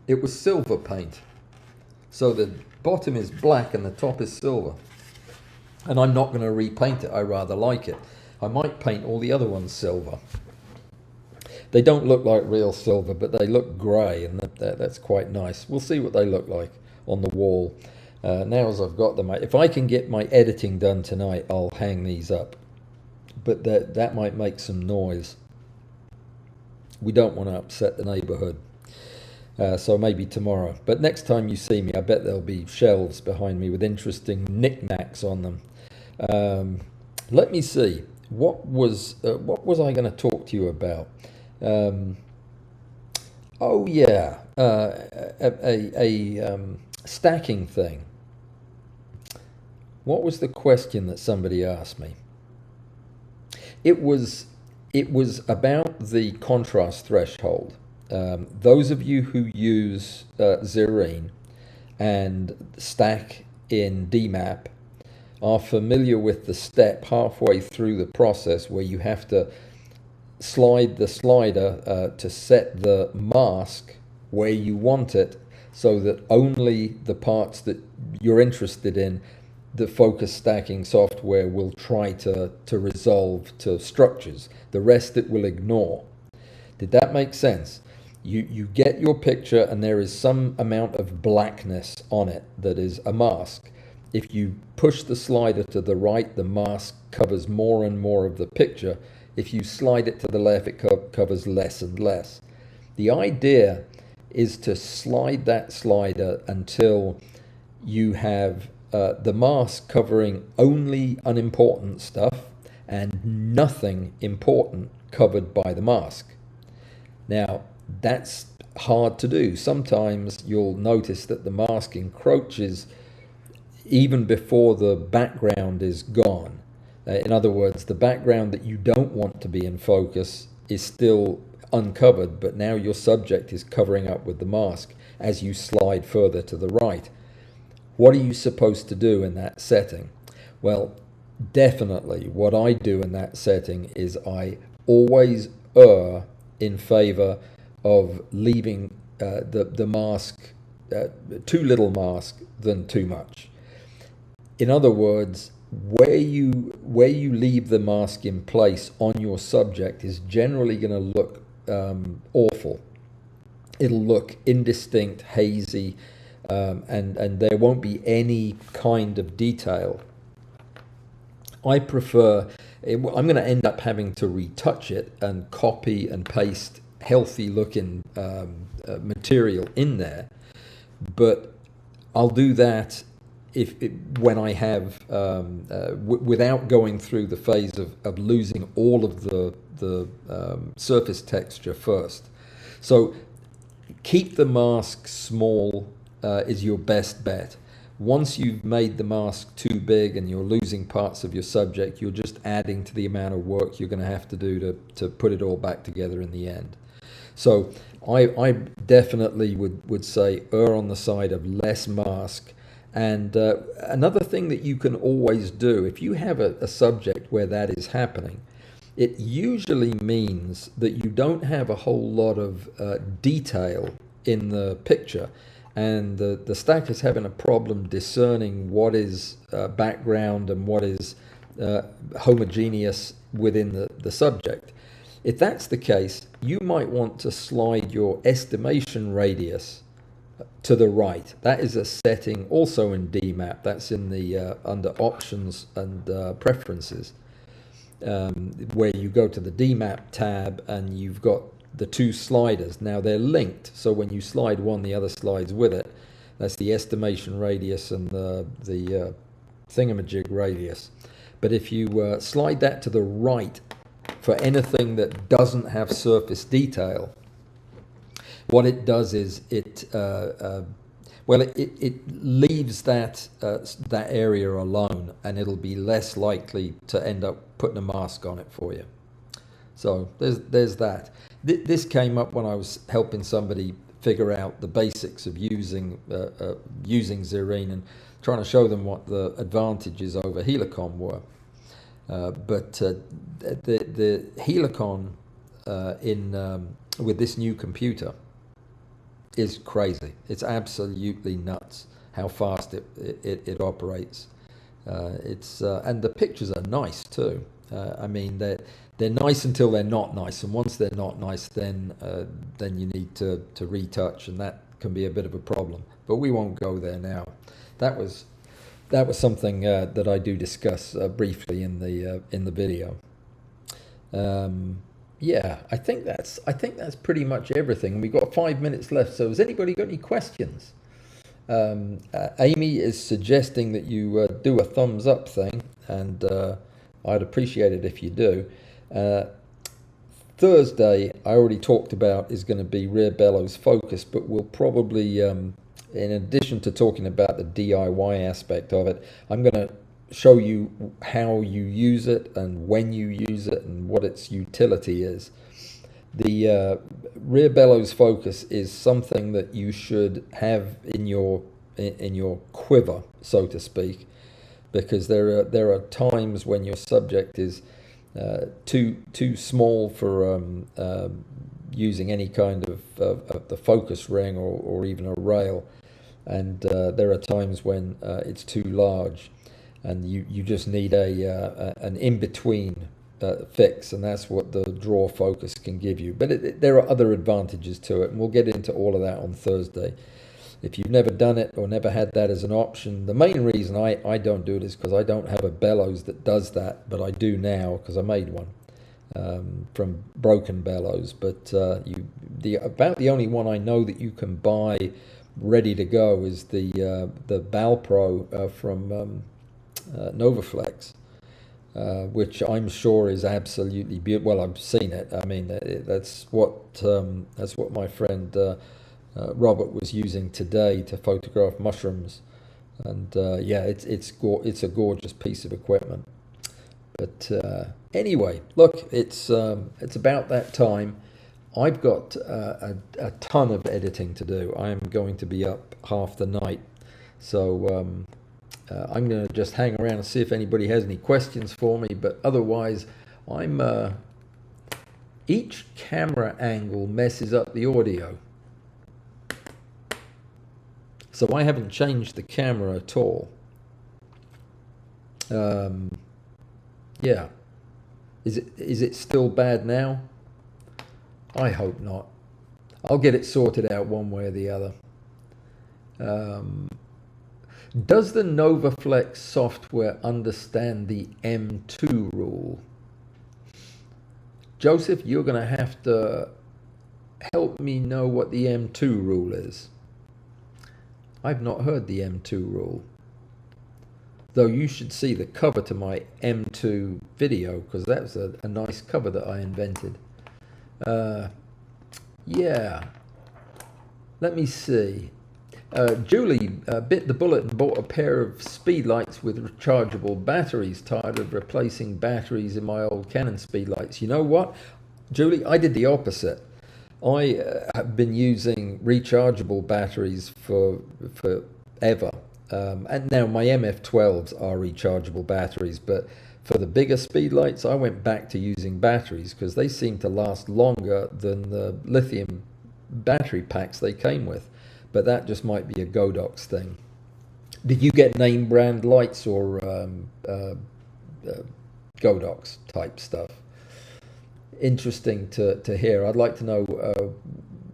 It was silver paint. So the bottom is black and the top is silver. And I'm not going to repaint it. I rather like it. I might paint all the other ones silver. They don't look like real silver, but they look grey, and that's quite nice. We'll see what they look like on the wall. Now as I've got them, if I can get my editing done tonight, I'll hang these up. But that might make some noise. We don't want to upset the neighbourhood. So maybe tomorrow. But next time you see me, I bet there'll be shelves behind me with interesting knickknacks on them. Let me see. What was I going to talk to you about? Oh yeah, a stacking thing. What was the question that somebody asked me? It was about the contrast threshold. Those of you who use Xerine and stack in DMAP are familiar with the step halfway through the process where you have to slide the slider to set the mask where you want it, so that only the parts that you're interested in, the focus stacking software will try to resolve to structures. The rest it will ignore. Did that make sense? You get your picture and there is some amount of blackness on it that is a mask. If you push the slider to the right, the mask covers more and more of the picture. If you slide it to the left, it covers less and less. The idea is to slide that slider until you have the mask covering only unimportant stuff and nothing important covered by the mask. Now, that's hard to do. Sometimes you'll notice that the mask encroaches even before the background is gone. In other words, the background that you don't want to be in focus is still uncovered, but now your subject is covering up with the mask as you slide further to the right. What are you supposed to do in that setting? Well, definitely what I do in that setting is I always err in favor of leaving the mask, too little mask than too much. In other words, where you leave the mask in place on your subject is generally going to look awful. It'll look indistinct, hazy, and there won't be any kind of detail I prefer, I'm going to end up having to retouch it and copy and paste healthy looking material in there, but I'll do that when I have without going through the phase of losing all of the surface texture first. So keep the mask small is your best bet. Once you've made the mask too big and you're losing parts of your subject, you're just adding to the amount of work you're going to have to do to put it all back together in the end. So I definitely would say err on the side of less mask. And another thing that you can always do, if you have a subject where that is happening, it usually means that you don't have a whole lot of detail in the picture. And the stack is having a problem discerning what is background and what is homogeneous within the subject. If that's the case, you might want to slide your estimation radius to the right. That is a setting also in DMAP. That's in the under options and preferences, where you go to the DMAP tab and you've got the two sliders. Now they're linked, so when you slide one, the other slides with it. That's the estimation radius and the thingamajig radius. But if you slide that to the right for anything that doesn't have surface detail, what it does is it leaves that area alone, and it'll be less likely to end up putting a mask on it for you. So there's that. This came up when I was helping somebody figure out the basics of using Zerine and trying to show them what the advantages over Helicon were. But the Helicon with this new computer is crazy. It's absolutely nuts how fast it operates. And the pictures are nice too. I mean, they're nice until they're not nice, and once they're not nice, then you need to retouch, and that can be a bit of a problem. But we won't go there now. That was something that I do discuss briefly in the video. Yeah, I think that's pretty much everything. We've got 5 minutes left. So has anybody got any questions? Amy is suggesting that you do a thumbs up thing, and I'd appreciate it if you do. Thursday, I already talked about, is going to be rear bellows focus, but we'll probably, in addition to talking about the DIY aspect of it, I'm going to show you how you use it and when you use it and what its utility is. The rear bellows focus is something that you should have in your quiver, so to speak, because there are times when your subject is too small for using any kind of the focus ring or even a rail, and there are times when it's too large, and you just need an in-between fix, and that's what the draw focus can give you. But there are other advantages to it, and we'll get into all of that on Thursday. If you've never done it or never had that as an option, the main reason I don't do it is because I don't have a bellows that does that, but I do now because I made one from broken bellows. But about the only one I know that you can buy ready to go is the Balpro from Novaflex, which I'm sure is absolutely beautiful. Well, I've seen it. I mean, that's what my friend Robert was using today to photograph mushrooms, and yeah, it's a gorgeous piece of equipment. But anyway, look, it's about that time. I've got a ton of editing to do. I am going to be up half the night, so I'm going to just hang around and see if anybody has any questions for me. But otherwise, each camera angle messes up the audio. So I haven't changed the camera at all. Yeah. Is it still bad now? I hope not. I'll get it sorted out one way or the other. Does the NovaFlex software understand the M2 rule? Joseph, you're going to have to help me know what the M2 rule is. I've not heard the M2 rule. Though you should see the cover to my M2 video, because that's a nice cover that I invented. Yeah. Let me see. Julie bit the bullet and bought a pair of speedlights with rechargeable batteries. Tired of replacing batteries in my old Canon speedlights. You know what, Julie? I did the opposite. I have been using rechargeable batteries for forever. And now my MF12s are rechargeable batteries, but for the bigger speedlights, I went back to using batteries because they seem to last longer than the lithium battery packs they came with. But that just might be a Godox thing. Did you get name brand lights or Godox type stuff? Interesting to hear. I'd like to know.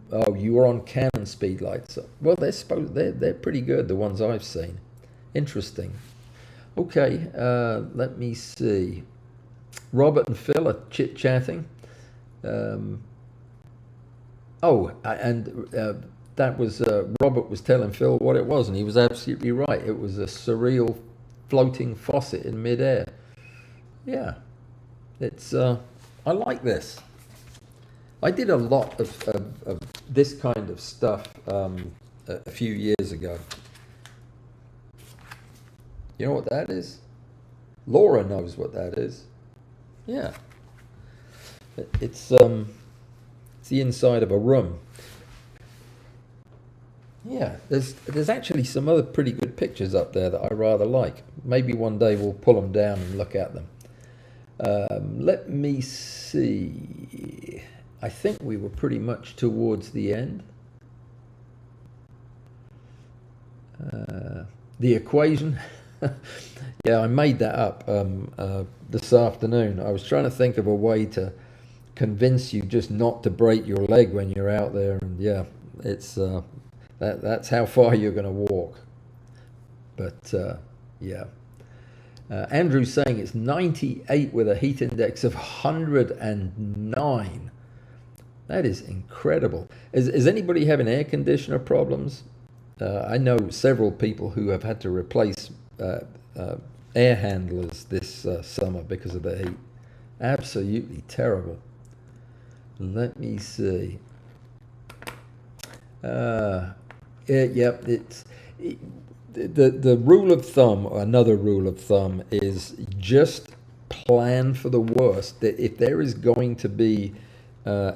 Oh, you were on Canon speedlights. Well, they're pretty good. The ones I've seen. Interesting. Okay, let me see. Robert and Phil are chit chatting. That was Robert was telling Phil what it was, and he was absolutely right. It was a surreal floating faucet in midair. Yeah, it's. I like this. I did a lot of this kind of stuff a few years ago. You know what that is? Laura knows what that is. Yeah. It's the inside of a room. Yeah, there's actually some other pretty good pictures up there that I rather like. Maybe one day we'll pull them down and look at them. Let me see. I think we were pretty much towards the end. The equation. Yeah, I made that up this afternoon. I was trying to think of a way to convince you just not to break your leg when you're out there, and yeah, it's that's how far you're going to walk. But yeah, Andrew's saying it's 98 with a heat index of 109. That is incredible. Is anybody having air conditioner problems? I know several people who have had to replace air handlers this summer because of the heat. Absolutely terrible. Let me see. Yep, the rule of thumb, or another rule of thumb, is just plan for the worst. That if there is going to be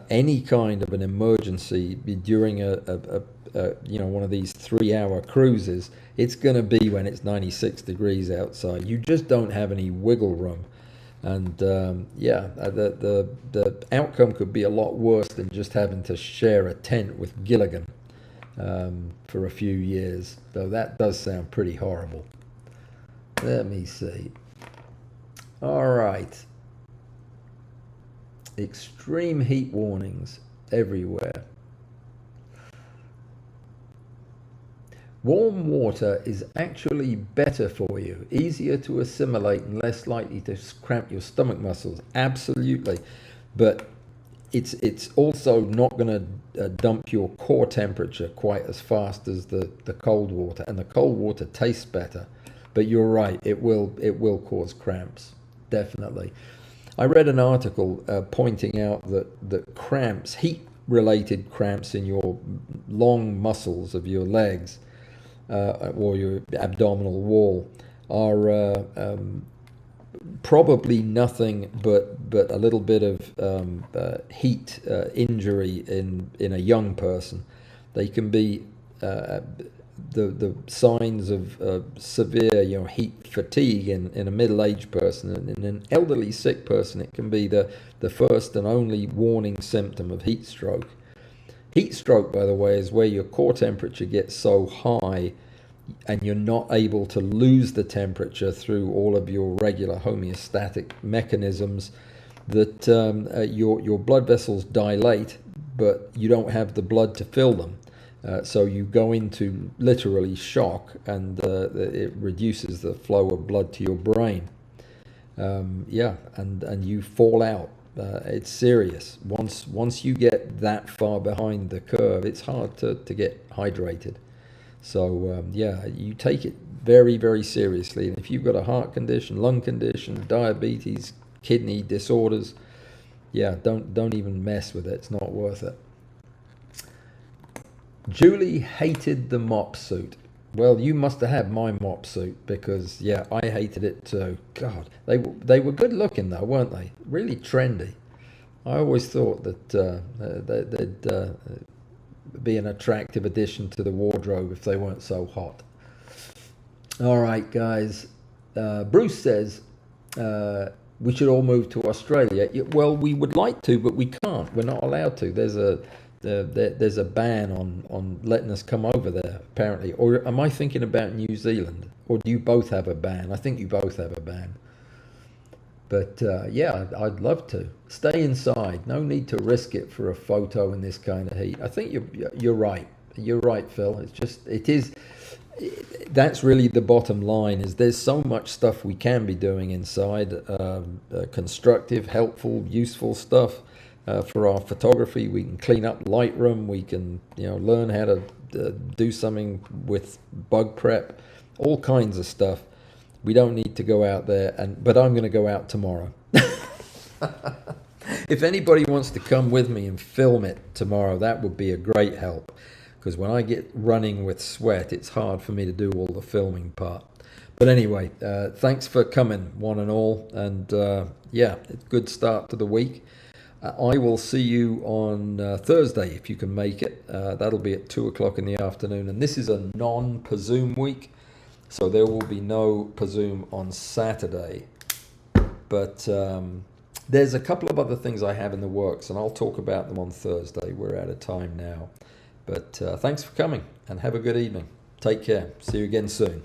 any kind of an emergency during one of these 3-hour cruises, it's going to be when it's 96 degrees outside. You just don't have any wiggle room, and the outcome could be a lot worse than just having to share a tent with Gilligan for a few years. Though that does sound pretty horrible. Let me see. All right. Extreme heat warnings everywhere. Warm water is actually better for you, easier to assimilate and less likely to cramp your stomach muscles. Absolutely. But it's also not going to dump your core temperature quite as fast as the cold water, and the cold water tastes better. But you're right, it will cause cramps, definitely. I read an article pointing out that cramps, heat-related cramps in your long muscles of your legs or your abdominal wall are probably nothing but a little bit of heat injury in a young person. They can be the signs of severe heat fatigue in a middle-aged person, and in an elderly sick person it can be the first and only warning symptom of heat stroke. Heat stroke, by the way, is where your core temperature gets so high and you're not able to lose the temperature through all of your regular homeostatic mechanisms, that your blood vessels dilate, but you don't have the blood to fill them. So you go into literally shock, and it reduces the flow of blood to your brain. Yeah, and you fall out. It's serious. Once you get that far behind the curve, it's hard to get hydrated. So yeah, you take it very, very seriously. And if you've got a heart condition, lung condition, diabetes, kidney disorders, yeah, don't even mess with it. It's not worth it. Julie hated the mop suit. Well, you must have had my mop suit, because yeah, I hated it too. God, they were good looking though, weren't they? Really trendy. I always thought that they'd be an attractive addition to the wardrobe if they weren't so hot. All right, guys. Bruce says we should all move to Australia. Well, we would like to, but we can't. We're not allowed to. There's a ban on letting us come over there, apparently. Or am I thinking about New Zealand? Or do you both have a ban? I think you both have a ban. But yeah, I'd love to. Stay inside. No need to risk it for a photo in this kind of heat. I think you're right. You're right, Phil. That's really the bottom line, is there's so much stuff we can be doing inside, constructive, helpful, useful stuff for our photography. We can clean up Lightroom. We can learn how to do something with bug prep, all kinds of stuff. We don't need to go out there, but I'm going to go out tomorrow. If anybody wants to come with me and film it tomorrow, that would be a great help. Because when I get running with sweat, it's hard for me to do all the filming part. But anyway, thanks for coming, one and all. And yeah, it's a good start to the week. I will see you on Thursday, if you can make it. That'll be at 2 o'clock in the afternoon. And this is a non-Pazoom week, so there will be no Pazoom on Saturday. But there's a couple of other things I have in the works, and I'll talk about them on Thursday. We're out of time now. But thanks for coming, and have a good evening. Take care. See you again soon.